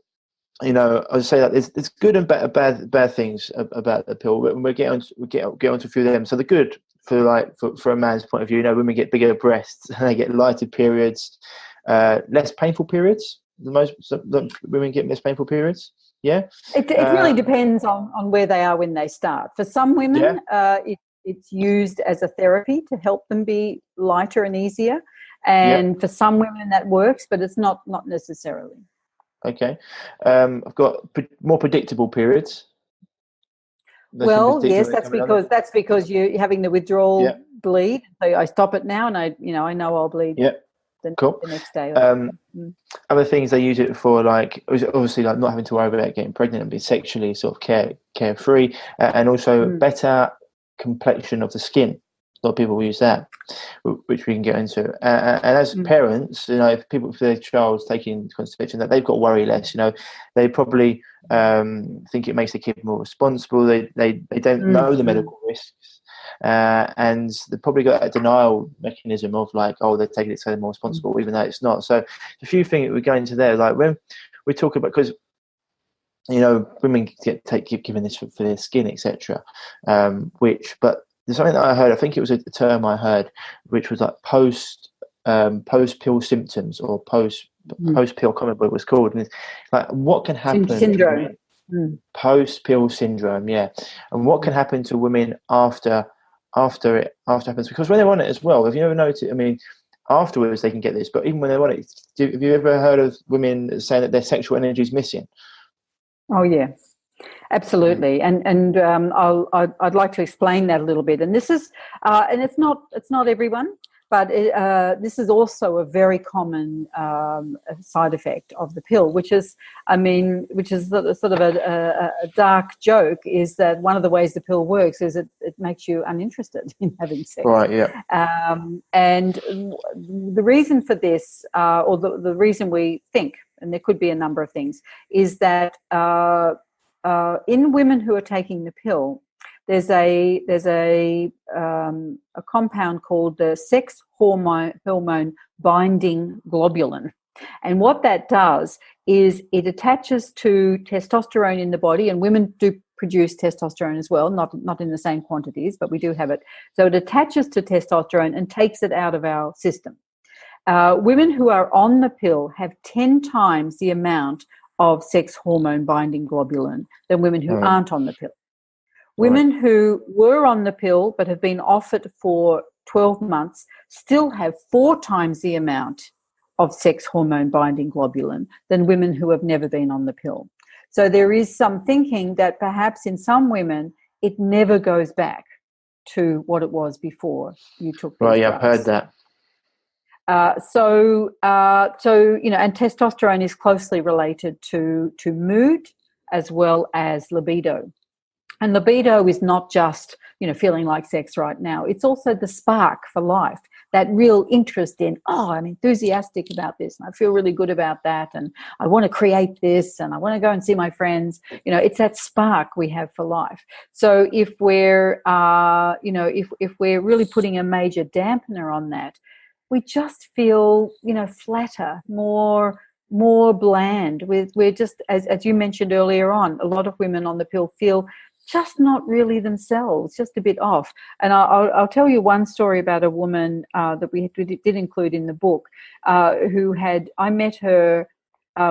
I would say that there's good and bad things about the pill. We'll get onto a few of them. So the good for a man's point of view, women get bigger breasts, they get lighter periods, less painful periods. Women get less painful periods. Yeah, it really depends on where they are when they start. For some women, it's used as a therapy to help them be lighter and easier, and for some women that works, but it's not necessarily. Okay, I've got more predictable periods. Well, yes, that's because you're having the withdrawal bleed. So I stop it now, and I know I'll bleed. Yeah. Cool. The next day. Other things they use it for, like obviously like not having to worry about getting pregnant and being sexually sort of carefree, and also better complexion of the skin. A lot of people will use that, which we can get into. And as parents, if their child's taking contraception, that they've got to worry less. They probably think it makes the kid more responsible. They don't know the medical risks. And they've probably got a denial mechanism of like, oh, they're taking it so they're more responsible, even though it's not. So a few things we go into there, like when we talk about, because women get given this for their skin, etc. But there's something that I heard. I think it was a term I heard, which was like post pill symptoms, or post pill. I can't remember what it was called. And it's like, what can happen? Syndrome. Post pill syndrome, yeah. And what can happen to women after it happens? Because when they're on it as well, have you ever noticed? I mean, afterwards they can get this, but even when they're on it, have you ever heard of women saying that their sexual energy is missing? Oh yeah, absolutely. And I'd like to explain that a little bit. And this is and it's not everyone, but this is also a very common side effect of the pill, which is sort of a dark joke, is that one of the ways the pill works is it makes you uninterested in having sex. Right, yeah. And the reason for this, or the reason we think, and there could be a number of things, is that in women who are taking the pill, there's a compound called the sex hormone binding globulin, and what that does is it attaches to testosterone in the body, and women do produce testosterone as well, not in the same quantities, but we do have it. So it attaches to testosterone and takes it out of our system. Women who are on the pill have 10 times the amount of sex hormone binding globulin than women who aren't on the pill. Women who were on the pill but have been off it for 12 months still have 4 times the amount of sex hormone binding globulin than women who have never been on the pill. So there is some thinking that perhaps in some women it never goes back to what it was before you took these drugs. I've heard that. So and testosterone is closely related to mood as well as libido. And libido is not just, feeling like sex right now. It's also the spark for life, that real interest in, I'm enthusiastic about this and I feel really good about that and I want to create this and I want to go and see my friends. It's that spark we have for life. So if we're, if we're really putting a major dampener on that, we just feel, flatter, more bland. We're just, as you mentioned earlier on, a lot of women on the pill feel just not really themselves, just a bit off. And I'll tell you one story about a woman that we did include in the book, I met her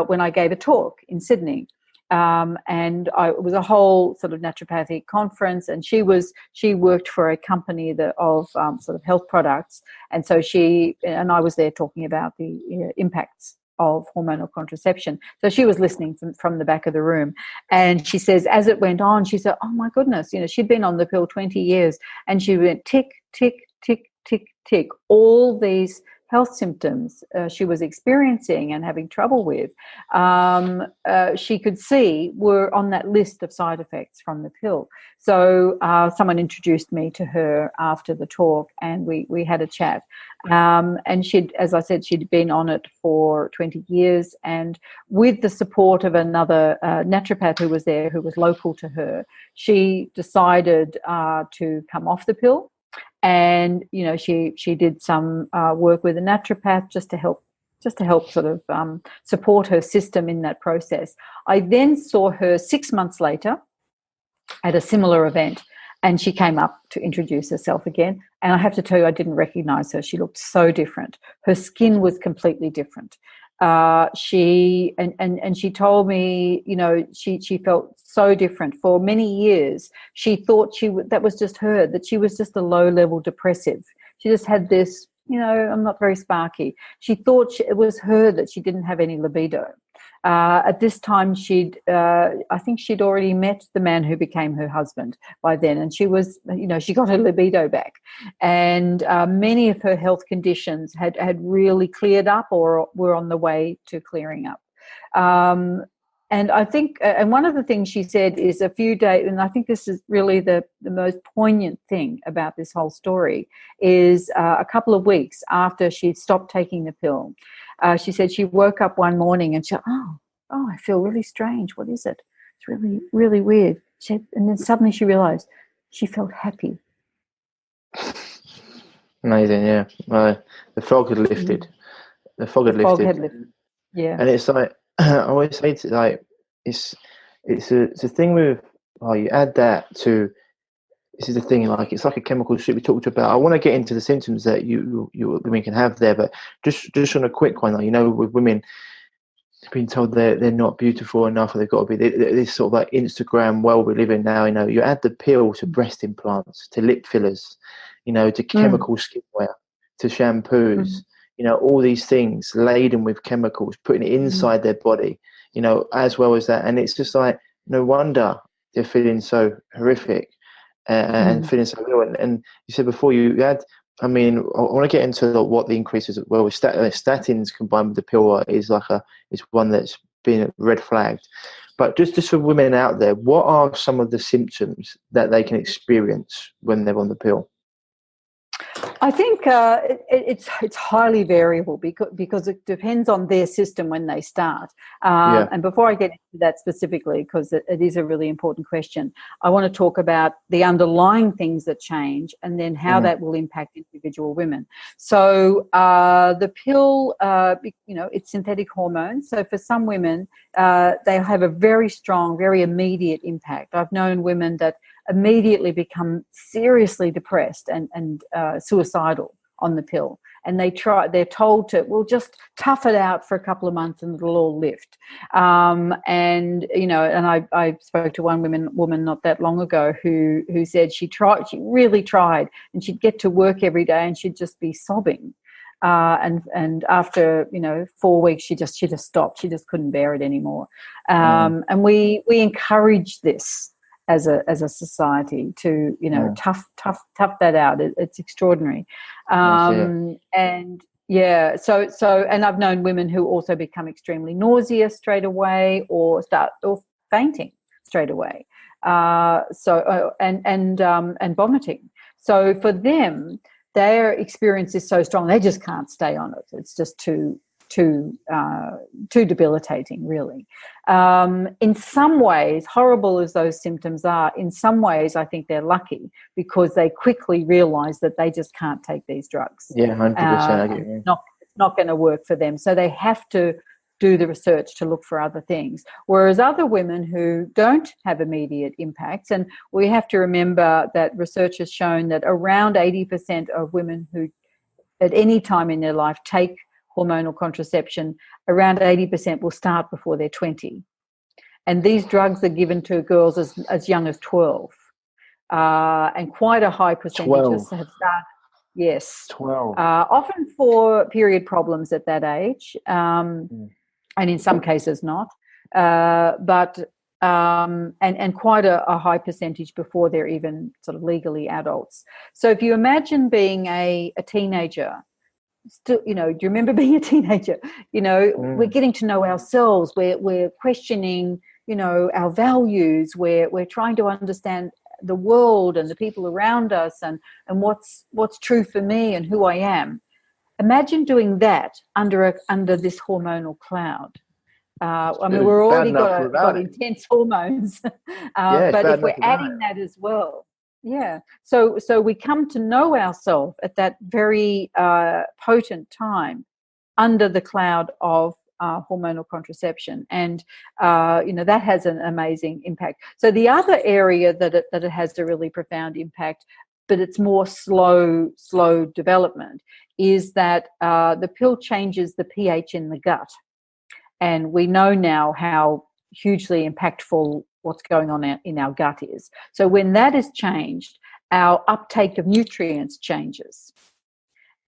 when I gave a talk in Sydney. And it was a whole sort of naturopathic conference, and she worked for a company of sort of health products, and so she and I was there talking about the impacts of hormonal contraception. So she was listening from the back of the room, and she says, as it went on, she said, oh my goodness, she'd been on the pill 20 years, and she went tick, tick, tick, tick, tick, all these health symptoms she was experiencing and having trouble with, she could see were on that list of side effects from the pill. So someone introduced me to her after the talk, and we had a chat. And as I said, she'd been on it for 20 years, and with the support of another naturopath who was there, who was local to her, she decided to come off the pill. And she did some work with a naturopath just to help sort of support her system in that process. I then saw her 6 months later at a similar event, and she came up to introduce herself again. And I have to tell you, I didn't recognize her. She looked so different. Her skin was completely different. She told me, she felt so different. For many years, she thought that was just her, that she was just a low-level depressive. She just had this, I'm not very sparky. She thought it was her, that she didn't have any libido. At this time, I think she'd already met the man who became her husband by then, and she was, she got her libido back, and many of her health conditions had really cleared up or were on the way to clearing up. And I think, and one of the things she said is a few days, and I think this is really the most poignant thing about this whole story, is a couple of weeks after she'd stopped taking the pill, she said she woke up one morning and she said, oh, I feel really strange. What is it? It's really, really weird. And then suddenly she realized she felt happy. Amazing, yeah. The fog had lifted. Mm-hmm. The fog had lifted. Yeah. And it's like, I always say to, like, it's a thing with, you add that to, this is the thing, like, it's like a chemical soup we talked about. I want to get into the symptoms that you women can have there, but just on a quick one, with women being told they're not beautiful enough, or they've got to be this sort of like Instagram world we live in now. You add the pill to breast implants, to lip fillers, to chemical skin wear, to shampoos, all these things laden with chemicals, putting it inside their body, as well as that. And it's just like, no wonder they're feeling so horrific and feeling so ill. And you said before you had, I want to get into what the increases as well with statins combined with the pill is one that's been red flagged. But just for women out there, what are some of the symptoms that they can experience when they're on the pill? I think it's highly variable because it depends on their system when they start. And before I get into that specifically, because it is a really important question, I want to talk about the underlying things that change and then how that will impact individual women. So the pill, it's synthetic hormones. So for some women, they have a very strong, very immediate impact. I've known women that immediately become seriously depressed and suicidal on the pill, and they're told to just tough it out for a couple of months and it'll all lift. And I spoke to one woman not that long ago who said she really tried, and she'd get to work every day and she'd just be sobbing. And after 4 weeks, she just stopped. She just couldn't bear it anymore. And we encourage this as a society to tough that out. It's extraordinary. And I've known women who also become extremely nauseous straight away or fainting straight away. And vomiting. So for them, their experience is so strong they just can't stay on it. It's just too debilitating, really. In some ways, horrible as those symptoms are, in some ways I think they're lucky because they quickly realise that they just can't take these drugs. Yeah, 100%. I get you. It's not going to work for them. So they have to do the research to look for other things. Whereas other women who don't have immediate impacts, and we have to remember that research has shown that around 80% of women who at any time in their life take hormonal contraception, around 80% will start before they're 20. And these drugs are given to girls as young as 12. And quite a high percentage have started. Yes. 12. Often for period problems at that age, and in some cases not. But quite a high percentage before they're even sort of legally adults. So if you imagine being a teenager, still, do you remember being a teenager? We're getting to know ourselves. We're questioning, our values. We're trying to understand the world and the people around us and what's true for me and who I am. Imagine doing that under this hormonal cloud. We're already got intense hormones, but if we're adding that as well. Yeah, so we come to know ourselves at that very potent time under the cloud of hormonal contraception, and that has an amazing impact. So the other area that it has a really profound impact, but it's more slow development, is that the pill changes the pH in the gut, and we know now how hugely impactful what's going on in our gut is. So when that is changed, our uptake of nutrients changes.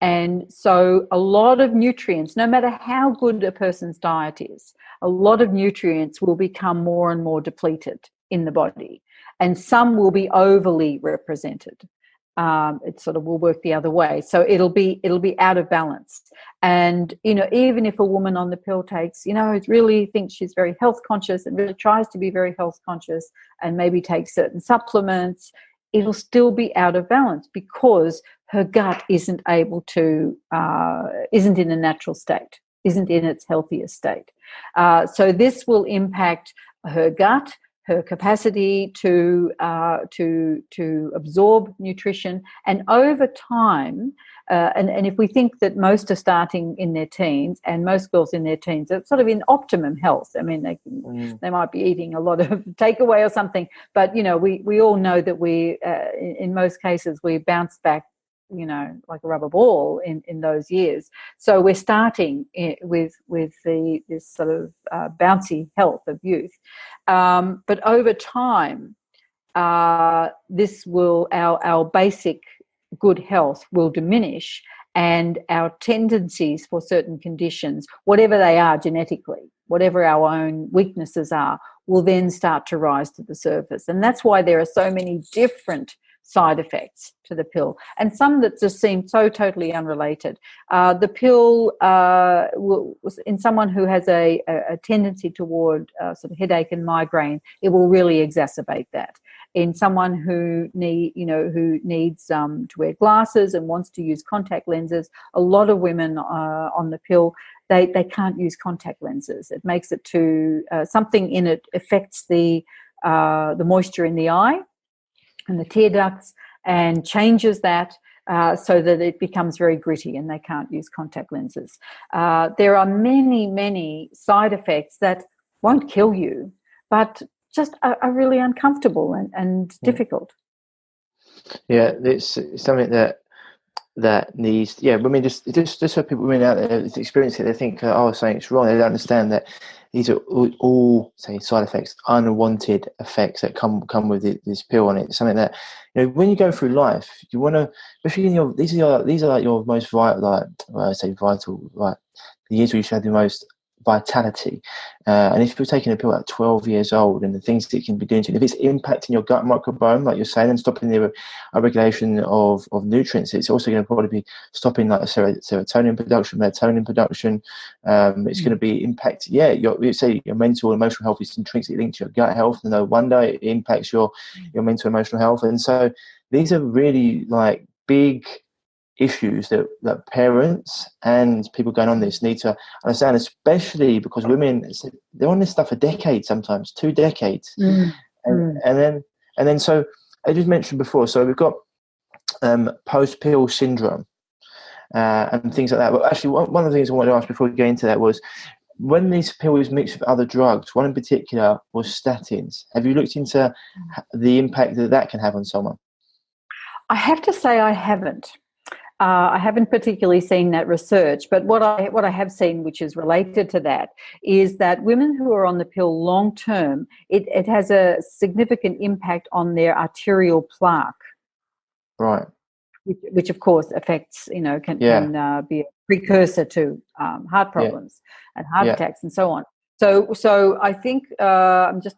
And so a lot of nutrients, no matter how good a person's diet is, a lot of nutrients will become more and more depleted in the body, and some will be overly represented. It sort of will work the other way. So it'll be out of balance. And, even if a woman on the pill takes, really thinks she's very health conscious and really tries to be very health conscious and maybe takes certain supplements, it'll still be out of balance because her gut isn't able to, isn't in a natural state, isn't in its healthiest state. So this will impact her gut, her capacity to absorb nutrition, and over time, and if we think that most are starting in their teens, and most girls in their teens are sort of in optimum health. I mean, they might be eating a lot of takeaway or something, but we all know that we in most cases we bounce back, like a rubber ball in those years. So we're starting with this sort of bouncy health of youth. But over time, this will, our basic good health will diminish, and our tendencies for certain conditions, whatever they are genetically, whatever our own weaknesses are, will then start to rise to the surface. And that's why there are so many different side effects to the pill, and some that just seem so totally unrelated. The pill will, in someone who has a tendency toward sort of headache and migraine, it will really exacerbate that. In someone who needs to wear glasses and wants to use contact lenses, a lot of women on the pill, they can't use contact lenses. It makes it too something in it affects the moisture in the eye and the tear ducts, and changes that so that it becomes very gritty and they can't use contact lenses. There are many, many side effects that won't kill you, but just are really uncomfortable and difficult. Yeah, it's something that needs. Yeah, I mean, just so people, women out there experience it, they think, something's wrong. They don't understand that these are all say side effects, unwanted effects that come with this pill, and it's something that when you go through life, you want to, especially these are like your most vital, the years where you should have the most vitality, and if you're taking a pill at 12 years old, and the things that it can be doing to you, if it's impacting your gut microbiome, like you're saying, and stopping the regulation of nutrients, it's also going to probably be stopping like serotonin production, melatonin production. It's going to be impact. Yeah, your mental and emotional health is intrinsically linked to your gut health, and no wonder it impacts your mental and emotional health. And so these are really like big issues that parents and people going on this need to understand, especially because women, they're on this stuff for decades, sometimes 2 decades. And then so I just mentioned before, so we've got post-pill syndrome and things like that. But actually one of the things I wanted to ask before we go into that was, when this pill is mixed with other drugs, one in particular was statins. Have you looked into the impact that can have on someone? I have to say I haven't. I haven't particularly seen that research, but what I have seen, which is related to that, is that women who are on the pill long term, it has a significant impact on their arterial plaque, right? Which of course affects, can be a precursor to heart problems and heart attacks and so on. So I think the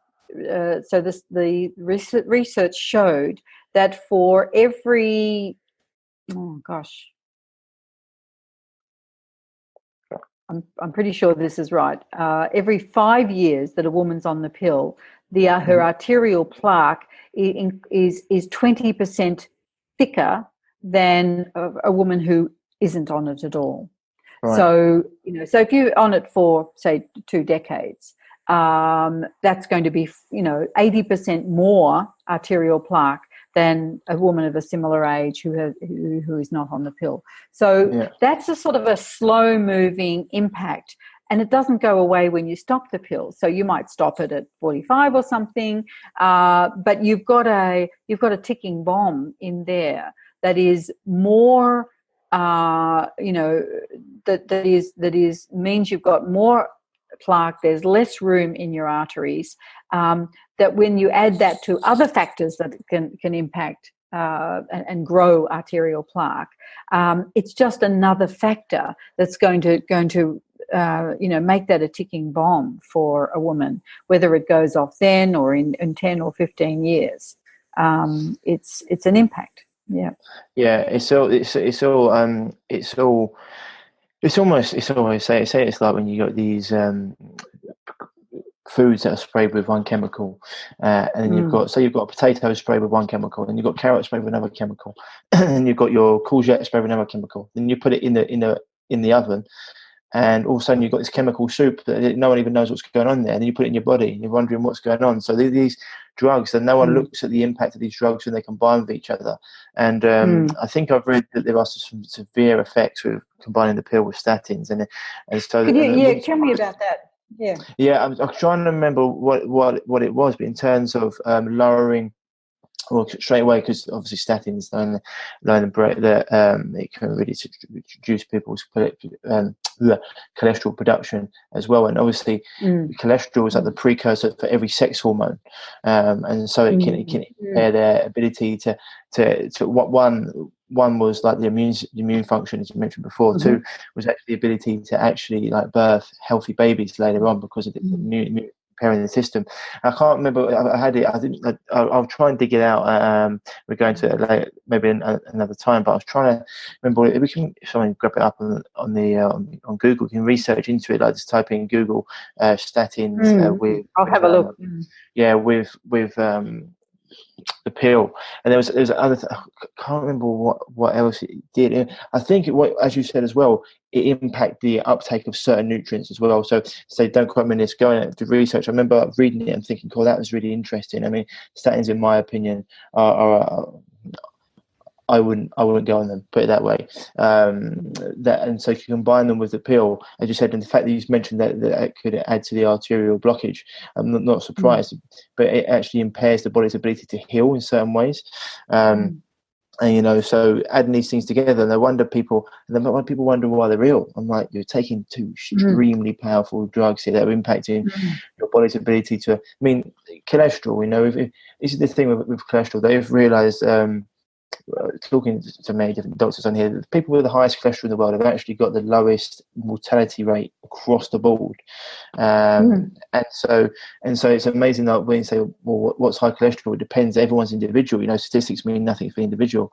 research showed that for every I'm pretty sure this is right. Every 5 years that a woman's on the pill, her arterial plaque is 20% thicker than a woman who isn't on it at all. Right. So so if you're on it for say 2 decades, that's going to be 80% more arterial plaque than a woman of a similar age who is not on the pill. So that's a sort of a slow-moving impact, and it doesn't go away when you stop the pill. So you might stop it at 45 or something, but you've got a ticking bomb in there that is more, that means you've got more plaque, there's less room in your arteries, that when you add that to other factors that can impact and grow arterial plaque. It's just another factor that's going to make that a ticking bomb for a woman, whether it goes off then or in 10 or 15 years. It's an impact. Yeah. Yeah. It's always say it's like when you got these foods that are sprayed with one chemical, and then you've got a potato sprayed with one chemical, then you've got carrot sprayed with another chemical, and you've got your courgette sprayed with another chemical. Then you put it in the oven, and all of a sudden you've got this chemical soup that no one even knows what's going on there. And then you put it in your body, and you're wondering what's going on. So these drugs, and no one looks at the impact of these drugs when they combine with each other. And I think I've read that there are some severe effects with combining the pill with statins, and so. Tell me about that. Yeah, I'm trying to remember what it was, but in terms of lowering, well, straight away, because obviously statins and that it can really reduce people's cholesterol production as well, and obviously cholesterol is like the precursor for every sex hormone, and so it can impair their ability to what one was like the immune function, as you mentioned before. Two was actually the ability to actually like birth healthy babies later on because of the immune repairing the system. I can't remember. I had it. I'll try and dig it out. We're going to it later, maybe another time. But I was trying to remember. If someone grab it up on Google, you can research into it. Like just type in Google statins with. I'll have a look. Yeah, with the pill, and there was other. I can't remember what else it did. I think as you said as well, it impacted the uptake of certain nutrients as well. So don't quote me on this. Going to research, I remember reading it and thinking, "Cool, that was really interesting." I mean, statins, in my opinion, are I wouldn't go on them, put it that way. And so if you combine them with the pill, as you said, and the fact that you mentioned that it could add to the arterial blockage, I'm not surprised, but it actually impairs the body's ability to heal in certain ways. And so adding these things together, and when people wonder why they're ill, I'm like, you're taking two extremely powerful drugs here that are impacting your body's ability to. I mean, cholesterol. This is the thing with cholesterol. They've realised. Talking to many different doctors on here, the people with the highest cholesterol in the world have actually got the lowest mortality rate across the board. And so it's amazing that when you say, well, what's high cholesterol? It depends. Everyone's individual. Statistics mean nothing for the individual,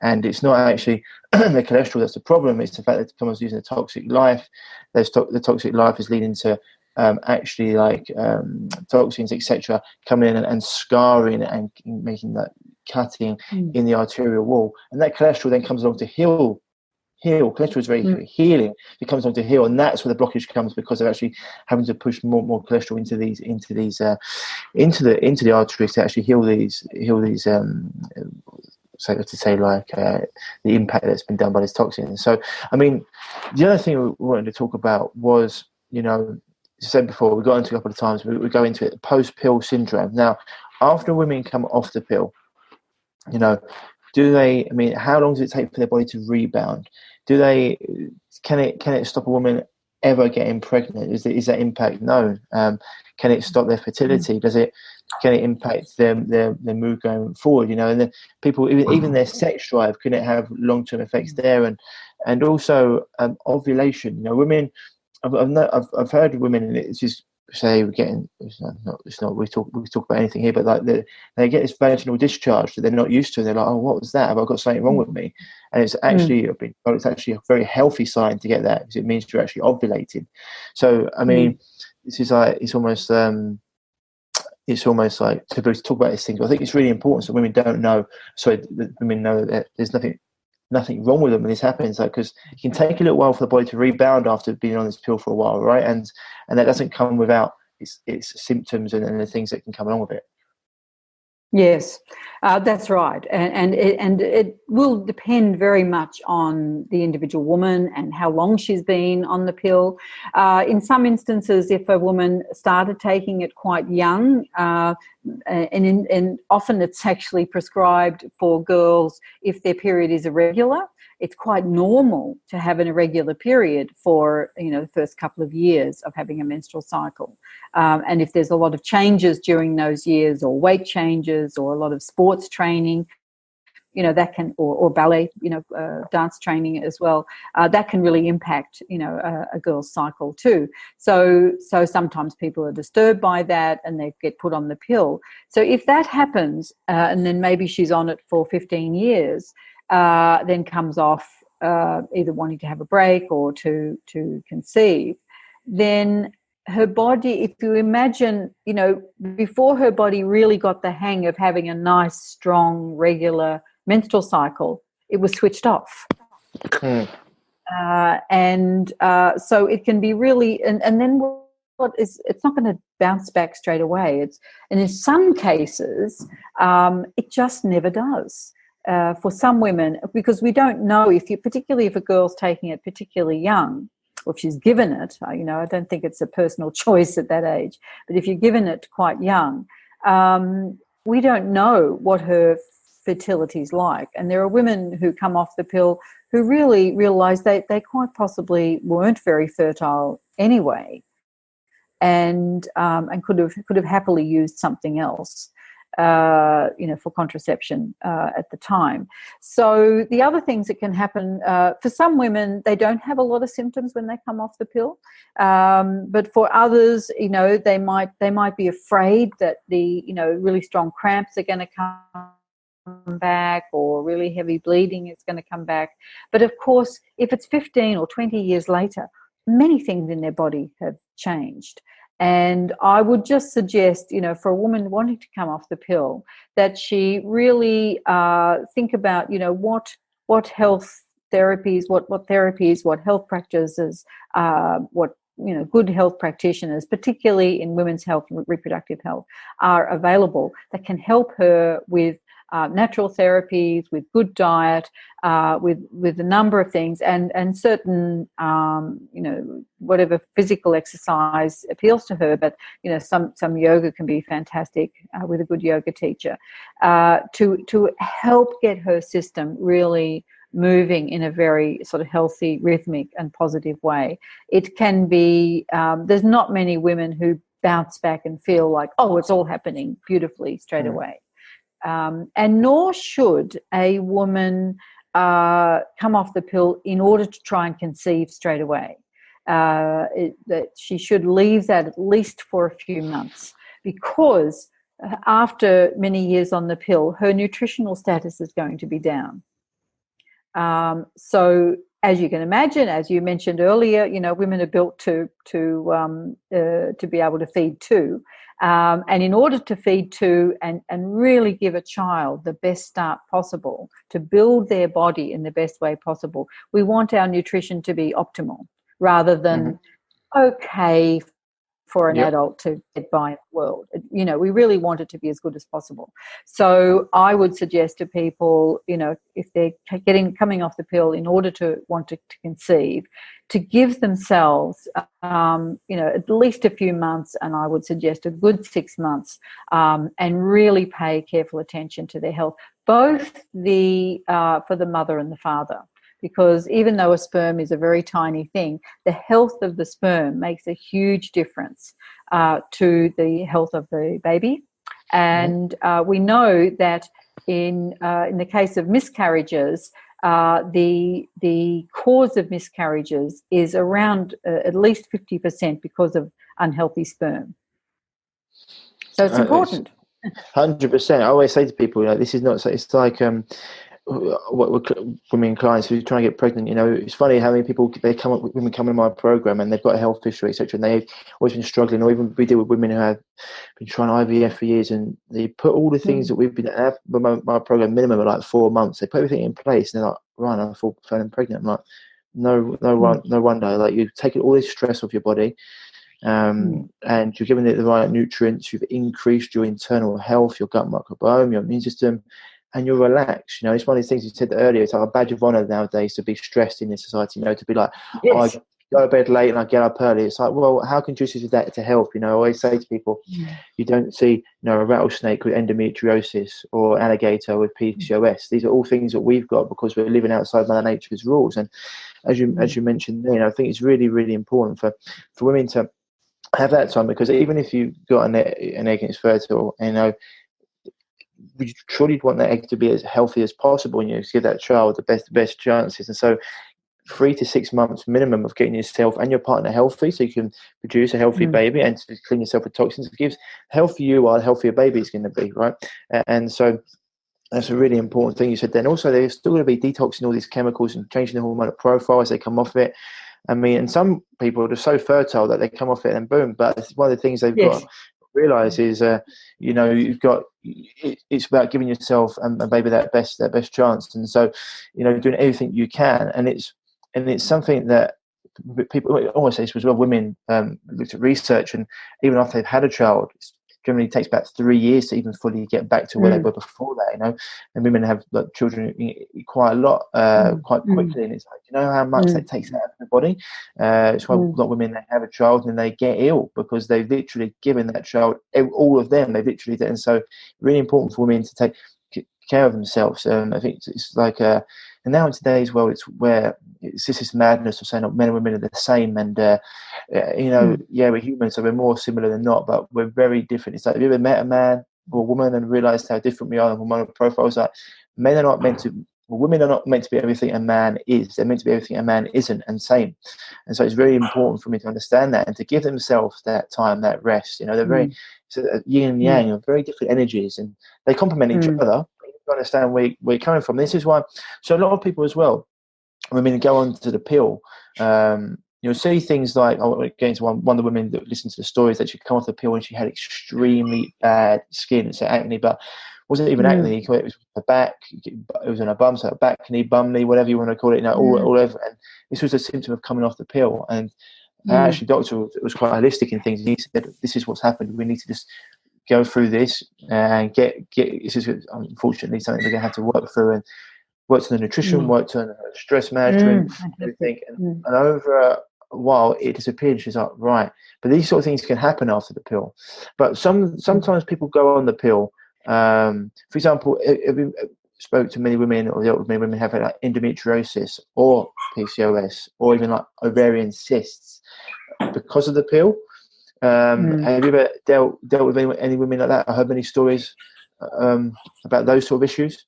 and it's not actually the cholesterol that's the problem. It's the fact that someone's using a toxic life. The toxic life is leading to actually like toxins, etc., coming in and scarring and making that cutting in the arterial wall, and that cholesterol then comes along to heal. Cholesterol is very healing. It comes along to heal, and that's where the blockage comes because of actually having to push more cholesterol into the arteries to actually heal these. So to say, like the impact that's been done by these toxins. So, I mean, the other thing we wanted to talk about was, as I said before, we got into a couple of times. We go into it, post-pill syndrome. Now, after women come off the pill, do they? I mean, how long does it take for their body to rebound? Can it stop a woman ever getting pregnant? Is that impact known? Can it stop their fertility? Can it impact their mood going forward? And then people, even their sex drive, can it have long-term effects there? And also ovulation. Women. I've heard women, and it's just say we're getting. It's not. We talk about anything here, but like they get this vaginal discharge that they're not used to. They're like, oh, what was that? Have I got something wrong with me? And it's actually it's actually a very healthy sign to get that because it means you're actually ovulating. So I mean, this is like it's almost like to talk about these things. I think it's really important so women don't know. That women know that there's nothing wrong with them when this happens, because it can take a little while for the body to rebound after being on this pill for a while, right? And that doesn't come without its symptoms and the things that can come along with it. Yes, that's right, and it will depend very much on the individual woman and how long she's been on the pill. In some instances, if a woman started taking it quite young, and often it's actually prescribed for girls if their period is irregular. It's quite normal to have an irregular period for the first couple of years of having a menstrual cycle. And if there's a lot of changes during those years, or weight changes, or a lot of sports training, that can, or ballet, dance training as well, that can really impact, a girl's cycle too. So sometimes people are disturbed by that and they get put on the pill. So if that happens, and then maybe she's on it for 15 years, then comes off, either wanting to have a break or to conceive, then her body, if you imagine, before her body really got the hang of having a nice, strong, regular menstrual cycle, it was switched off. So it can be really, and then it's not going to bounce back straight away. And in some cases, it just never does. For some women, because we don't know particularly if a girl's taking it particularly young, or if she's given it, I don't think it's a personal choice at that age, but if you're given it quite young, we don't know what her fertility is like. And there are women who come off the pill who really realise they quite possibly weren't very fertile anyway, and could have happily used something else. For contraception at the time. So the other things that can happen, for some women, they don't have a lot of symptoms when they come off the pill. But for others, they might be afraid that the, really strong cramps are going to come back, or really heavy bleeding is going to come back. But of course, if it's 15 or 20 years later, many things in their body have changed. And I would just suggest, for a woman wanting to come off the pill, that she really think about, what health therapies, what therapies, what health practices, what good health practitioners, particularly in women's health and reproductive health, are available that can help her with natural therapies, with good diet, with a number of things, and certain, whatever physical exercise appeals to her. But some yoga can be fantastic with a good yoga teacher to help get her system really moving in a very sort of healthy, rhythmic, and positive way. It can be. There's not many women who bounce back and feel like, oh, it's all happening beautifully straight away. And nor should a woman come off the pill in order to try and conceive straight away. That she should leave that at least for a few months, because after many years on the pill, her nutritional status is going to be down. So as you can imagine, as you mentioned earlier, women are built to be able to feed two. And in order to feed two and really give a child the best start possible, to build their body in the best way possible, we want our nutrition to be optimal rather than okay for an adult to get by in the world. We really want it to be as good as possible. So I would suggest to people, if they're coming off the pill in order to want to conceive, to give themselves, at least a few months, and I would suggest a good 6 months, and really pay careful attention to their health, both for the mother and the father. Because even though a sperm is a very tiny thing, the health of the sperm makes a huge difference to the health of the baby. And we know that in the case of miscarriages, the cause of miscarriages is around at least 50% because of unhealthy sperm. So it's important. 100%. I always say to people, this is not. It's like what women clients who are trying to get pregnant. It's funny how many people women come in my program and they've got a health history, etc., and they've always been struggling. Or even we deal with women who have been trying IVF for years, and they put all the things that we've been at my program minimum are like 4 months. They put everything in place, and they're like, right, I feel pregnant. I'm like, no wonder. Like, you've taken all this stress off your body. And you're giving it the right nutrients, you've increased your internal health, your gut microbiome, your immune system, and you're relaxed. It's one of these things you said earlier. It's like a badge of honor nowadays to be stressed in this society. To be like, yes. I go to bed late and I get up early. It's like, well, how conducive is that to health? I always say to people, you don't see, a rattlesnake with endometriosis or alligator with PCOS. These are all things that we've got because we're living outside Mother Nature's rules. And as you mentioned, I think it's really, really important for women to have that time, because even if you got an egg and it's fertile, you truly want that egg to be as healthy as possible, and to give that child the best chances. And so 3 to 6 months minimum of getting yourself and your partner healthy, so you can produce a healthy baby and to clean yourself of toxins. It gives healthier you are, the healthier baby is going to be, right? And so that's a really important thing you said. Then also, they're still going to be detoxing all these chemicals and changing the hormonal profile as they come off it. I mean, and some people are so fertile that they come off it and boom. But it's one of the things they've got to realize is, you've got, it's about giving yourself and baby that best chance. And so, doing everything you can. And it's something that people always say this as well. Women looked at research, and even after they've had a child, it generally takes about 3 years to even fully get back to where they were before that. And women have children quite a lot, quite quickly, and it's like, how much that takes out of the body. It's why a lot of women, they have a child and they get ill because they've literally given that child all of them. They've literally done. And so, really important for women to take care of themselves. I think it's like, and now in today's world, it's where it's just this madness of saying men and women are the same, and we're humans, so we're more similar than not, but we're very different. It's like, have you ever met a man or a woman and realized how different we are in hormonal profiles? Like, women are not meant to be everything a man is. They're meant to be everything a man isn't, and same. And so it's very important for me to understand that and to give themselves that time, that rest. They're very yin and yang, are very different energies, and they complement each other. You understand where you're coming from. This is why, so a lot of people as well, go on to the pill. You'll see things like, again, to one of the women that listened to the stories, that she'd come off the pill and she had extremely bad skin, so acne, but wasn't even acne. It was her back, it was on her bum, so her back knee, bum knee, whatever you want to call it, all over. And this was a symptom of coming off the pill. And actually, doctor was quite holistic in things. He said, "This is what's happened. We need to just go through this and get. This is unfortunately something they're going to have to work through, and worked on the nutrition, worked on stress management, everything, and over a while it disappeared." She's like, right, but these sort of things can happen after the pill. But sometimes people go on the pill. For example, if we spoke to many women, or dealt with many women have like endometriosis or PCOS or even like ovarian cysts because of the pill. Have you ever dealt with any women like that? I heard many stories about those sort of issues.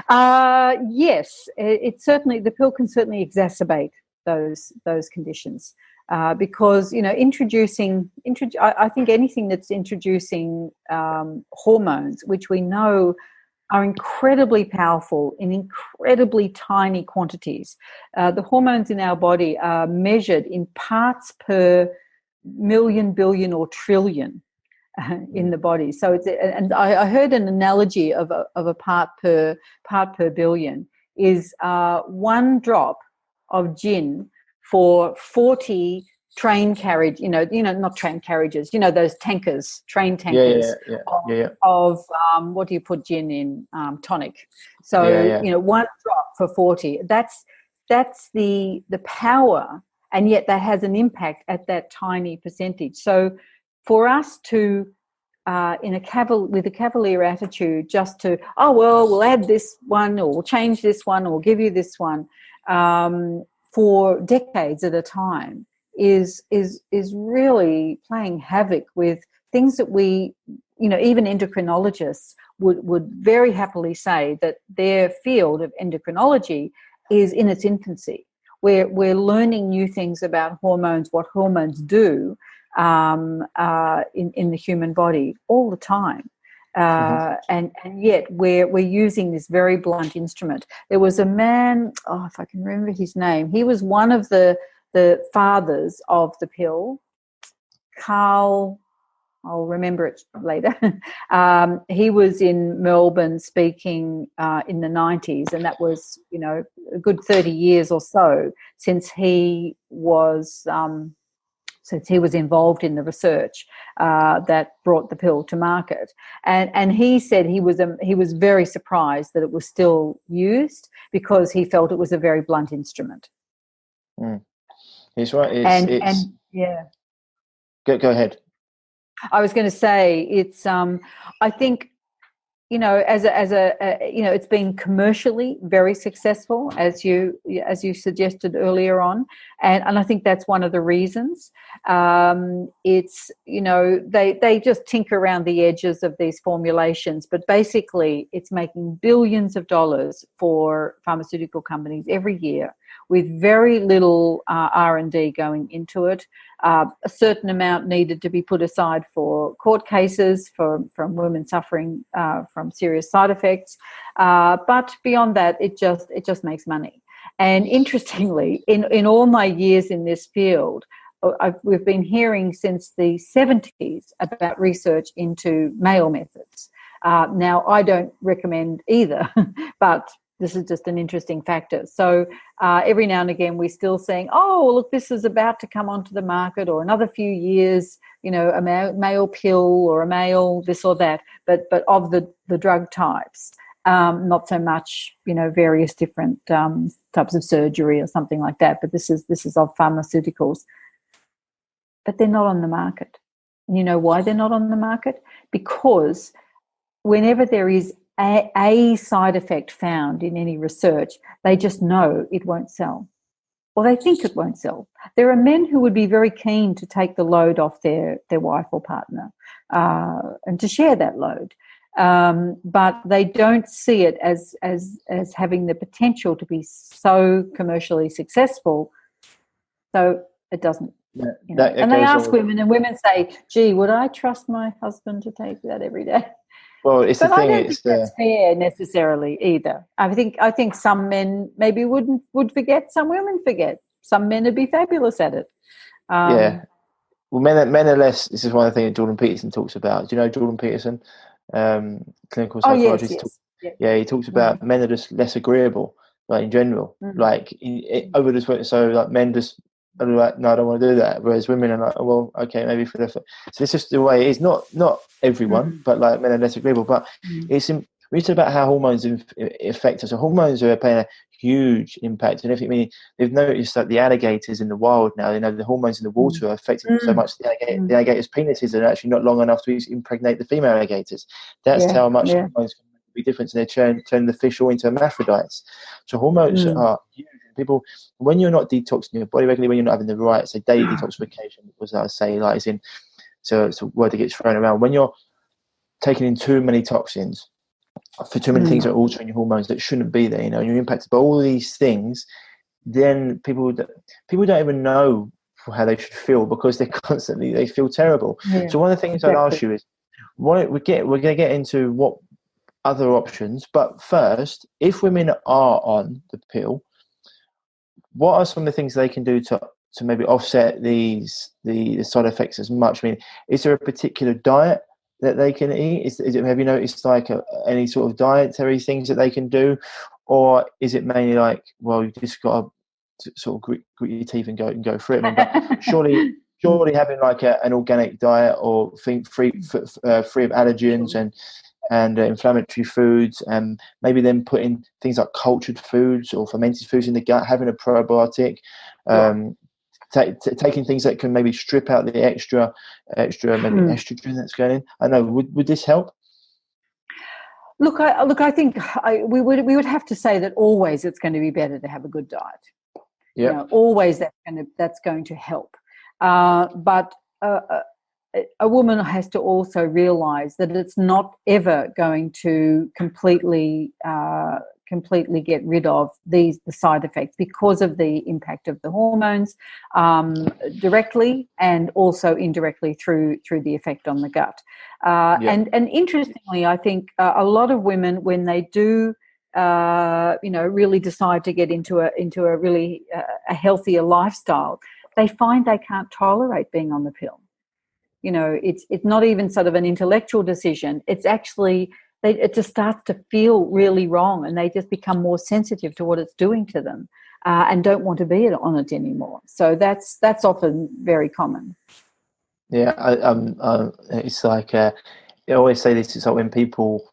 Yes, the pill can certainly exacerbate those conditions because I think anything that's introducing hormones, which we know are incredibly powerful in incredibly tiny quantities. The hormones in our body are measured in parts per million, billion, or trillion in the body. So and I heard an analogy of a part per billion is 1 drop of gin for 40 train carriage, not train carriages, those tankers, train tankers of what do you put gin in? Tonic. So 1 drop for 40. That's the power, and yet that has an impact at that tiny percentage. So for us to with a cavalier attitude, just to we'll add this one, or we'll change this one, or we'll give you this one for decades at a time is really playing havoc with things that we, even endocrinologists would very happily say that their field of endocrinology is in its infancy. We're learning new things about hormones, what hormones do in the human body all the time. And yet we're using this very blunt instrument. There was a man, if I can remember his name, he was one of the fathers of the pill, Carl, I'll remember it later. He was in Melbourne speaking in the 90s, and that was, a good 30 years or so since he was involved in the research that brought the pill to market. And he said he was very surprised that it was still used because he felt it was a very blunt instrument. He's right. Go ahead. I was going to say it's. I think it's been commercially very successful, as you suggested earlier on, and I think that's one of the reasons. It's they just tinker around the edges of these formulations, but basically it's making billions of dollars for pharmaceutical companies every year, with very little R&D going into it. A certain amount needed to be put aside for court cases from women suffering from serious side effects, but beyond that, it just makes money. And interestingly, in all my years in this field, we've been hearing since the 70s about research into male methods. Now, I don't recommend either, but this is just an interesting factor. So every now and again, we're still saying, oh, look, this is about to come onto the market, or another few years, a male pill or a male this or that, but of the drug types, not so much, various different types of surgery or something like that. But this is of pharmaceuticals. But they're not on the market. And you know why they're not on the market? Because whenever there is a side effect found in any research, they just know it won't sell, or they think it won't sell. There are men who would be very keen to take the load off their wife or partner and to share that load, but they don't see it as having the potential to be so commercially successful. So it doesn't. And they ask women, and women say, "Gee, would I trust my husband to take that every day?" Well, it's the thing. I don't think that's fair necessarily either. I think some men maybe would forget. Some women forget. Some men would be fabulous at it. Yeah. Well, men are less. This is one of the things Jordan Peterson talks about. Do you know Jordan Peterson, clinical psychologist? Yes. He talks about men are just less agreeable, like in general. Like over this, so like men just are like, no, I don't want to do that. Whereas women are like, oh, well, okay, maybe for the. So it's just the way it is. Not everyone, but like men are less agreeable. But it's we talk about how hormones affect us. So hormones are playing a huge impact. And I they've noticed that the alligators in the wild now, the hormones in the water are affecting them so much. The alligators' penises are actually not long enough to impregnate the female alligators. That's how much hormones can be different. And they turn the fish all into hermaphrodites. So hormones are huge. People, when you're not detoxing your body regularly, when you're not having the right, say, daily detoxification, because I say, like, is in, so it's a word that gets thrown around. When you're taking in too many toxins, for too many things that are altering your hormones that shouldn't be there, and you're impacted by all these things, then people don't even know how they should feel, because they feel terrible. So one of the things I'd ask you is, we're going to get into what other options, but first, if women are on the pill, what are some of the things they can do to maybe offset the side effects as much? I mean, is there a particular diet that they can eat? Is it, have you noticed like any sort of dietary things that they can do, or is it mainly like, well, you just got to sort of grit your teeth and go through it? I mean, but surely having like an organic diet, or free of allergens and inflammatory foods, and maybe then putting things like cultured foods or fermented foods in the gut, having a probiotic, taking things that can maybe strip out the extra maybe estrogen that's going in. I know. Would this help? Look, I think we would have to say that always it's going to be better to have a good diet. Yeah. Always that's going to help. But a woman has to also realize that it's not ever going to completely get rid of the side effects, because of the impact of the hormones, directly and also indirectly through the effect on the gut. And interestingly, I think a lot of women, when they do really decide to get into a really a healthier lifestyle, they find they can't tolerate being on the pill. It's not even sort of an intellectual decision. It's actually, it just starts to feel really wrong, and they just become more sensitive to what it's doing to them, and don't want to be on it anymore. So that's often very common. Yeah, it's like I always say this. It's like when people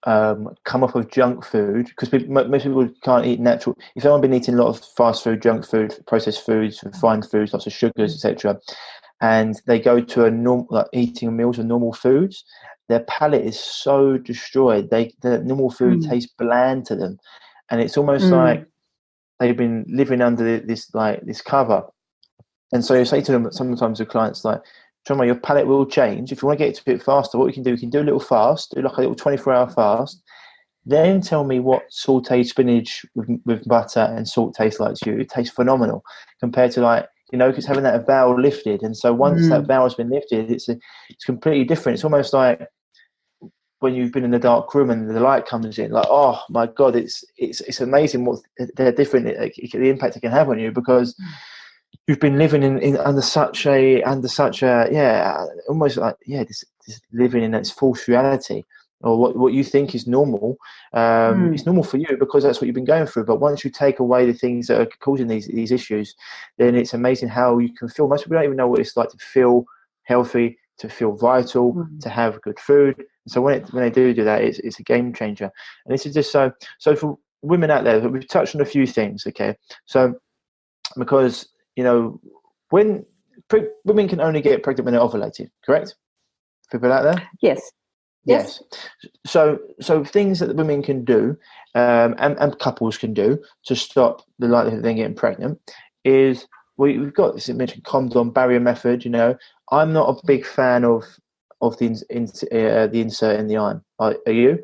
come off of junk food, because most people can't eat natural. If someone's been eating a lot of fast food, junk food, processed foods, refined foods, lots of sugars, etc., and they go to a normal, like eating meals of normal foods, their palate is so destroyed. The normal food tastes bland to them, and it's almost like they've been living under this cover. And so you say to them sometimes to clients like, John, your palate will change. If you want to get to it faster, what we can do a little fast, do like a little 24-hour fast. Then tell me what sauteed spinach with butter and salt tastes like to you. It tastes phenomenal compared to like, because having that veil lifted. And so once that veil has been lifted, it's completely different. It's almost like when you've been in the dark room and the light comes in, like, oh my God, it's amazing what they're different, the impact it can have on you, because you've been living in under such a almost like this living in its false reality, or what you think is normal. It's normal for you because that's what you've been going through. But once you take away the things that are causing these issues, then it's amazing how you can feel. Most people don't even know what it's like to feel healthy, to feel vital, to have good food. And so when they do that, it's a game changer. And this is just so for women out there, we've touched on a few things. Okay, so because when women can only get pregnant when they're ovulated, correct? People out there? Yes. So things that women can do, and couples can do to stop the likelihood of them getting pregnant is, we've got this mentioned condom barrier method. I'm not a big fan of the insert in the arm. Are you?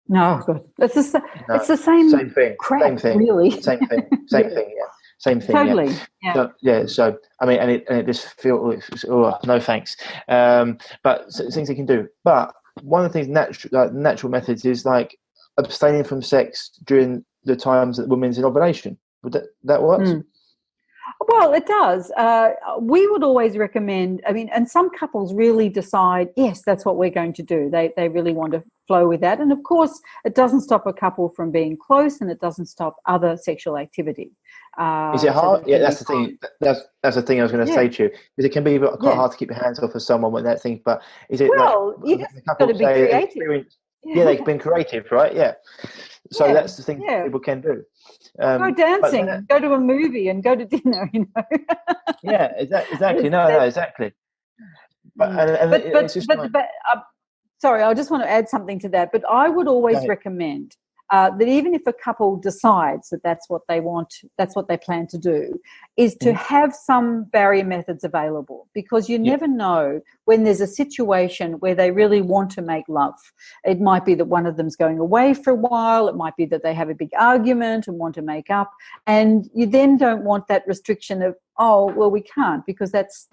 No, good. It's the same thing. Crap, same thing. Really. Same thing. Same thing. Yeah. Same thing. Totally. Yeah. So I mean, and it just feels, no thanks. But things they can do. But one of the things natural methods is like abstaining from sex during the times that women's in ovulation. Would that work? Well, it does. We would always recommend, and some couples really decide, yes, that's what we're going to do. They really want to flow with that. And of course, it doesn't stop a couple from being close, and it doesn't stop other sexual activity. Is it hard? Yeah, that's the thing. That's the thing I was going to say to you. Because it can be quite hard to keep your hands off of someone when that thing. But is it? Well, you just got to be creative. Yeah, they've been creative, right? Yeah. So that's the thing people can do. Go dancing, go to a movie, and go to dinner. Yeah, exactly. No, exactly. But sorry, I just want to add something to that. But I would always recommend that even if a couple decides that that's what they want, that's what they plan to do, is to have some barrier methods available, because you never know when there's a situation where they really want to make love. It might be that one of them's going away for a while. It might be that they have a big argument and want to make up. And you then don't want that restriction of, oh, well, we can't, because that's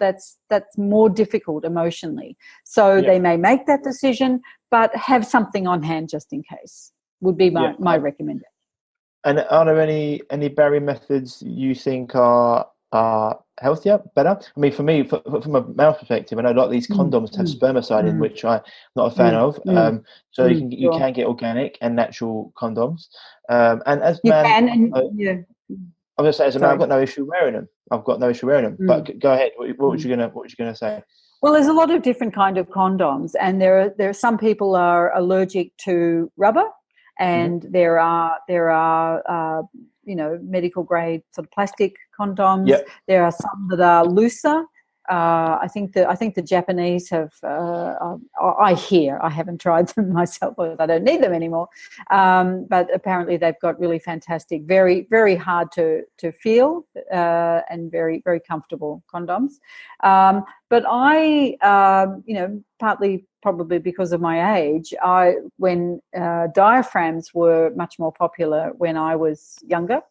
more difficult emotionally. So they may make that decision, but have something on hand just in case. Would be my recommendation. And are there any barrier methods you think are healthier, better? I mean, for me, from a male perspective, I know a lot of these condoms have spermicide in, which I'm not a fan of. So you can get organic and natural condoms. And as you man, can, I was going to say, as a man, I've got no issue wearing them. But go ahead. What was you gonna say? Well, there's a lot of different kind of condoms, and there are some people are allergic to rubber. And there are medical grade sort of plastic condoms. Yep. There are some that are looser. I think the Japanese have. I haven't tried them myself, but I don't need them anymore. But apparently they've got really fantastic, very very hard to feel, and very very comfortable condoms. But I, partly probably because of my age, when diaphragms were much more popular when I was younger,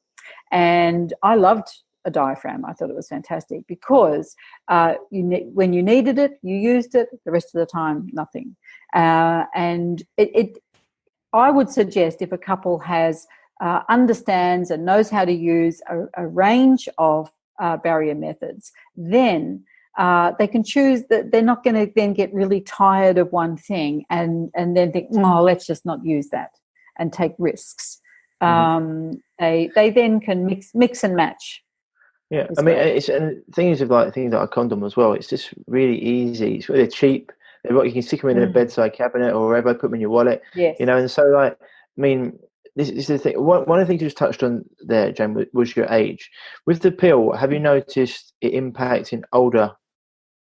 and I loved a diaphragm. I thought it was fantastic because when you needed it, you used it. The rest of the time, nothing. And I would suggest if a couple understands and knows how to use a range of barrier methods, then they can choose that. They're not going to then get really tired of one thing and then think, let's just not use that and take risks. They then can mix and match. Yeah, I mean, and things like a condom as well. It's just really easy. It's really cheap. You can stick them in a bedside cabinet or wherever. Put them in your wallet. Yes. And so this is the thing. One of the things you just touched on there, Jane, was your age. With the pill, have you noticed it impacting older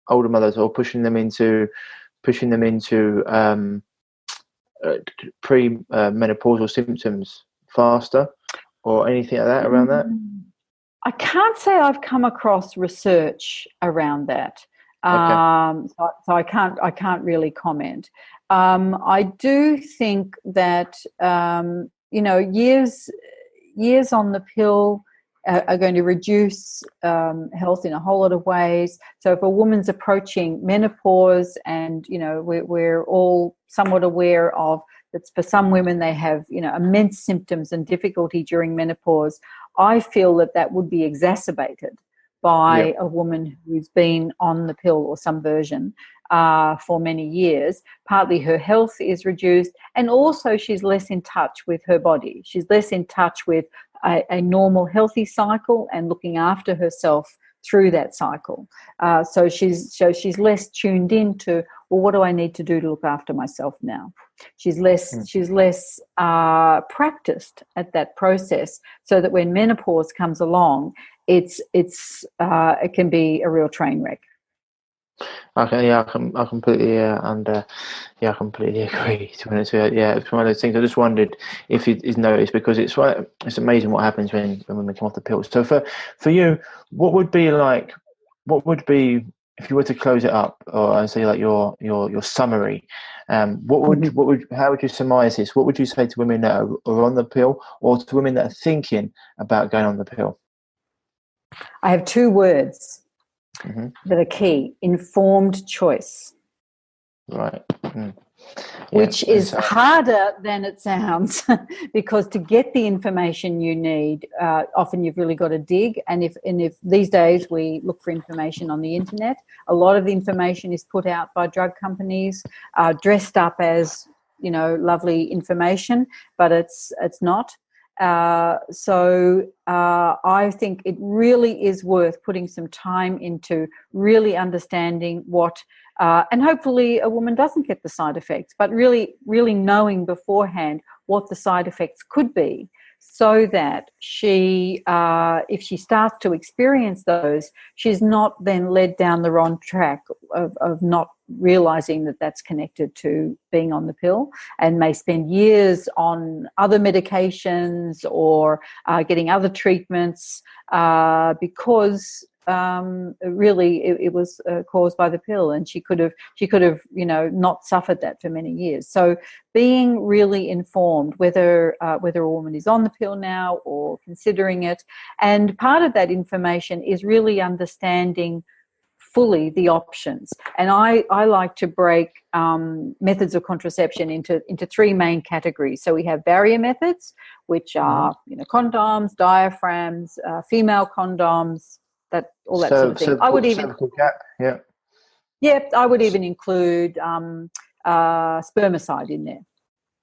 older mothers, or pushing them into pre-menopausal symptoms faster, or anything like that around that? I can't say I've come across research around that. Okay. So I can't really comment. I do think that years on the pill are going to reduce health in a whole lot of ways. So if a woman's approaching menopause, and we're all somewhat aware of that, for some women they have immense symptoms and difficulty during menopause, I feel that would be exacerbated by a woman who's been on the pill or some version for many years. Partly her health is reduced, and also she's less in touch with her body. She's less in touch with a normal healthy cycle and looking after herself through that cycle. So she's less tuned in to, well, what do I need to do to look after myself now? She's less practiced at that process, so that when menopause comes along, it can be a real train wreck. Okay, yeah, I completely I completely agree. To be honest with you, it's one of those things. I just wondered if it's noticed, because it's amazing what happens when women come off the pills. So for you, what would be if you were to close it up, or say like your summary? How would you surmise this? What would you say to women that are on the pill, or to women that are thinking about going on the pill? I have two words that are key: informed choice. Right. Which is harder than it sounds, because to get the information you need, often you've really got to dig. And if these days we look for information on the internet, a lot of the information is put out by drug companies, dressed up as lovely information, but it's not. So I think it really is worth putting some time into really understanding what, and hopefully a woman doesn't get the side effects, but really knowing beforehand what the side effects could be, so that she, if she starts to experience those, she's not then led down the wrong track of not realizing that that's connected to being on the pill, and may spend years on other medications or getting other treatments because really it was caused by the pill, and she could have not suffered that for many years. So being really informed, whether a woman is on the pill now or considering it, and part of that information is really understanding fully the options. And I like to break methods of contraception into three main categories. So we have barrier methods, which are condoms, diaphragms, female condoms, all that sort of thing. I would even cervical cap, I would even include spermicide in there.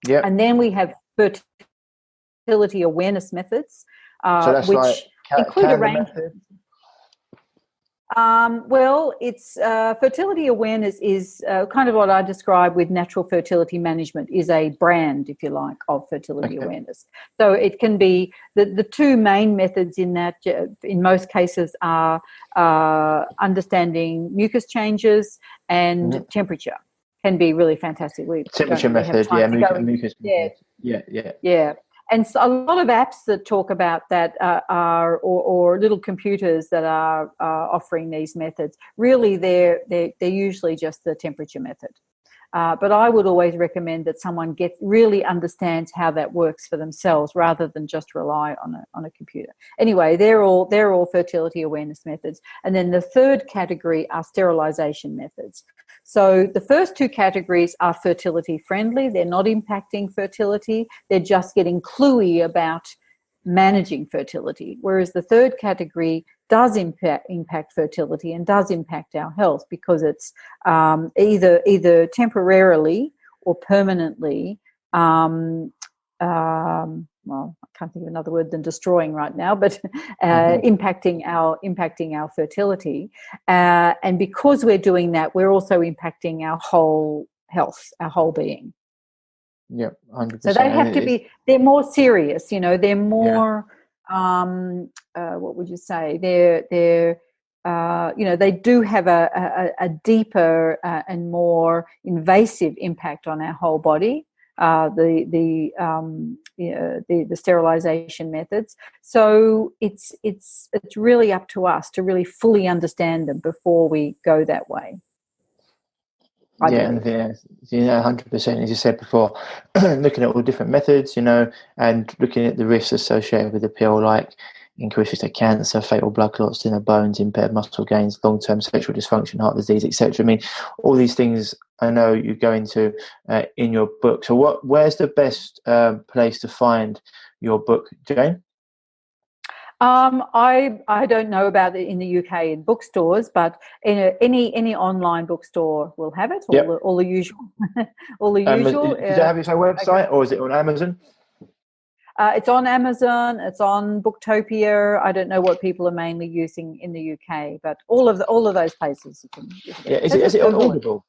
Yeah. And then we have fertility awareness methods, so that's which like include a range. Well, it's fertility awareness is kind of what I describe with Natural Fertility Management, is a brand, if you like, of fertility awareness. So it can be the two main methods in that, in most cases, are understanding mucus changes and temperature. Can be really fantastic. Temperature method, mucus. Yeah. And so a lot of apps that talk about that are little computers that are offering these methods. Really, they're usually just the temperature method. But I would always recommend that someone really understands how that works for themselves, rather than just rely on a computer. Anyway, they're all fertility awareness methods. And then the third category are sterilization methods. So the first two categories are fertility friendly. They're not impacting fertility. They're just getting cluey about managing fertility. Whereas the third category does impact fertility and does impact our health, because it's either temporarily or permanently, well, I can't think of another word than destroying right now, but impacting our fertility. And because we're doing that, we're also impacting our whole health, our whole being. Yeah, 100%. So they have to be, they're more serious, they're more, what would you say? They're they do have a deeper and more invasive impact on our whole body. The sterilization methods. So it's really up to us to really fully understand them before we go that way. Yeah, 100%. As you said before, looking at all the different methods, and looking at the risks associated with the pill, like increased risk of cancer, fatal blood clots in the bones, impaired muscle gains, long-term sexual dysfunction, heart disease, etc. I mean, all these things I know you go into in your book. So where's the best place to find your book, Jane? I don't know about it in the UK in bookstores, but in any online bookstore will have it. All the usual, all the usual. Does it have its own website, or is it on Amazon? It's on Amazon. It's on Booktopia. I don't know what people are mainly using in the UK, but all of those places you can. Is it on Audible?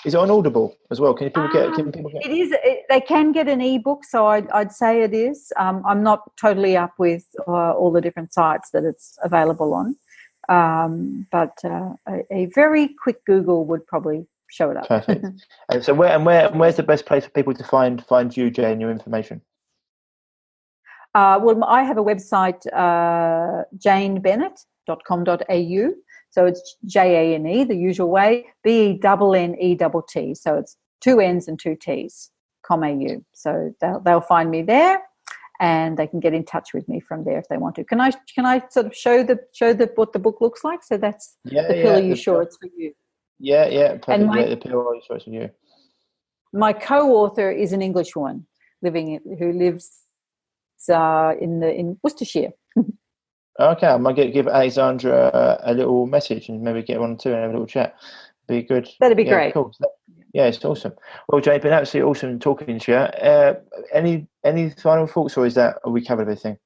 Is it on Audible as well? Can people get? It is. They can get an ebook, so I'd say it is. I'm not totally up with all the different sites that it's available on, but a very quick Google would probably show it up. Perfect. And so where's the best place for people to find you, Jane, your information? Well, I have a website, JaneBennett.com.au. So it's JANE, the usual way, BENNETT. So it's 2 N's and 2 T's, .au. So they'll find me there, and they can get in touch with me from there if they want to. Can I sort of show what the book looks like? So that's the pill. Are you sure it's for you? Yeah. Perfect. And the pill. Are you sure it's for you? My co-author is an English woman who lives in Worcestershire. Okay, I might give Alexandra a little message and maybe get one too and have a little chat. Be good. That'd be great. Cool. Yeah, it's awesome. Well, Jane, been absolutely awesome talking to you. Any final thoughts, or are we covered everything?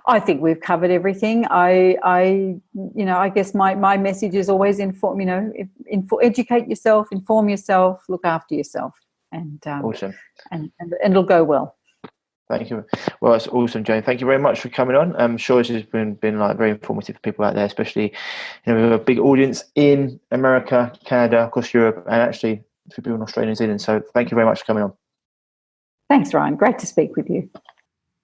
I think we've covered everything. I guess my message is always educate yourself, inform yourself, look after yourself, and awesome. And it'll go well. Thank you. Well, that's awesome, Jane. Thank you very much for coming on. I'm sure this has been like very informative for people out there, especially we have a big audience in America, Canada, across Europe, and actually for people in Australia and New Zealand. So thank you very much for coming on. Thanks, Ryan. Great to speak with you.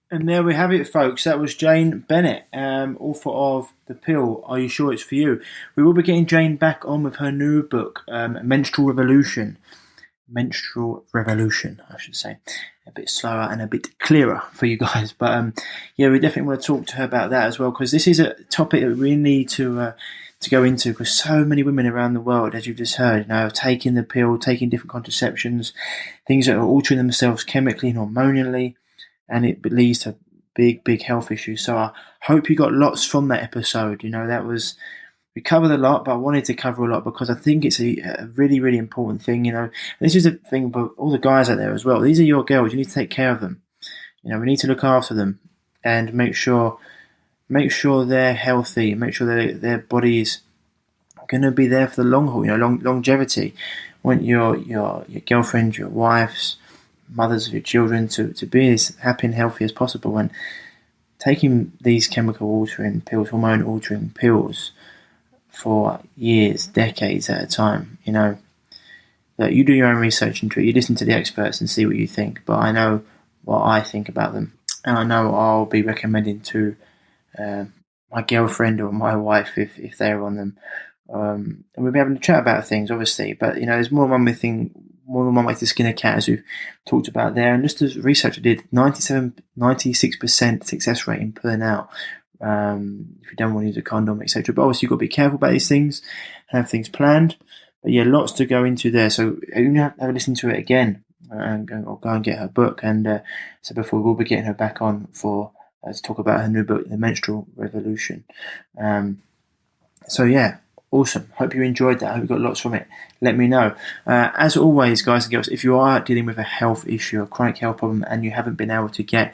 And there we have it, folks. That was Jane Bennett, author of The Pill, Are You Sure It's For You? We will be getting Jane back on with her new book, Menstrual Revolution, I should say. A bit slower and a bit clearer for you guys. But we definitely want to talk to her about that as well, because this is a topic that we need to go into, because so many women around the world, as you've just heard, are taking the pill, taking different contraceptions, things that are altering themselves chemically and hormonally, and it leads to big health issues. So I hope you got lots from that episode. We covered a lot, but I wanted to cover a lot because I think it's a really, really important thing. This is a thing for all the guys out there as well. These are your girls. You need to take care of them. We need to look after them and make sure they're healthy. Make sure their body is going to be there for the long haul. Longevity. You want your girlfriend, your wives, mothers of your children to be as happy and healthy as possible. And taking these chemical altering pills, hormone altering pills, for years, decades at a time, that you do your own research into it, you listen to the experts and see what you think, but I know what I think about them, and I know I'll be recommending to my girlfriend or my wife if they're on them, and we'll be having a chat about things, obviously, but there's more than one way to skin a cat, as we've talked about there, and just as research I did, 96% success rate in pulling out, if you don't want to use a condom, etc. But obviously you've got to be careful about these things and have things planned. But lots to go into there. So you have to listen to it again and go and get her book. And so before we'll be getting her back on to talk about her new book, The Menstrual Revolution. Awesome. Hope you enjoyed that. I hope you got lots from it. Let me know. As always, guys and girls, if you are dealing with a health issue, a chronic health problem, and you haven't been able to get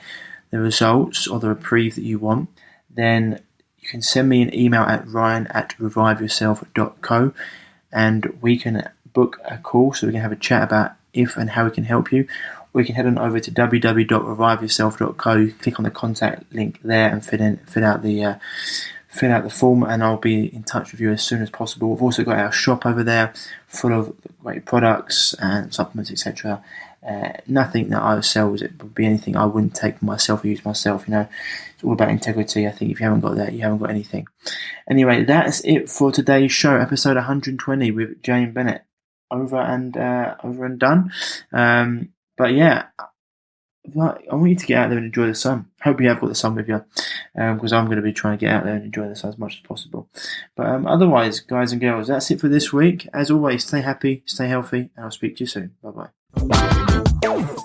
the results or the reprieve that you want, then you can send me an email at ryan@reviveyourself.co, and we can book a call so we can have a chat about if and how we can help you. Or you can head on over to www.reviveyourself.co, click on the contact link there and fill out the fill out the form and I'll be in touch with you as soon as possible. We've also got our shop over there full of great products and supplements, etc. Nothing that I sell would be anything I wouldn't take myself or use myself. It's all about integrity. I think if you haven't got that, you haven't got anything. Anyway, that's it for today's show, episode 120 with Jane Bennett. Over and done. But yeah, I want you to get out there and enjoy the sun. Hope you have got the sun with you, because I'm going to be trying to get out there and enjoy the sun as much as possible. But otherwise, guys and girls, that's it for this week. As always, stay happy, stay healthy, and I'll speak to you soon. Bye-bye.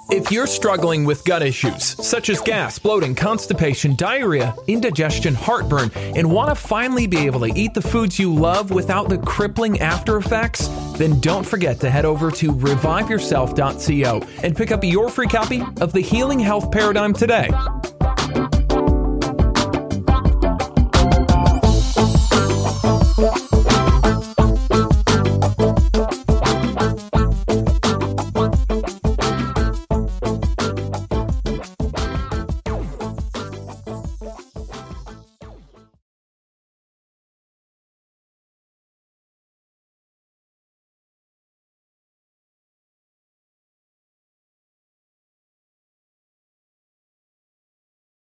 If you're struggling with gut issues, such as gas, bloating, constipation, diarrhea, indigestion, heartburn, and want to finally be able to eat the foods you love without the crippling after effects, then don't forget to head over to reviveyourself.co and pick up your free copy of The Healing Health Paradigm today.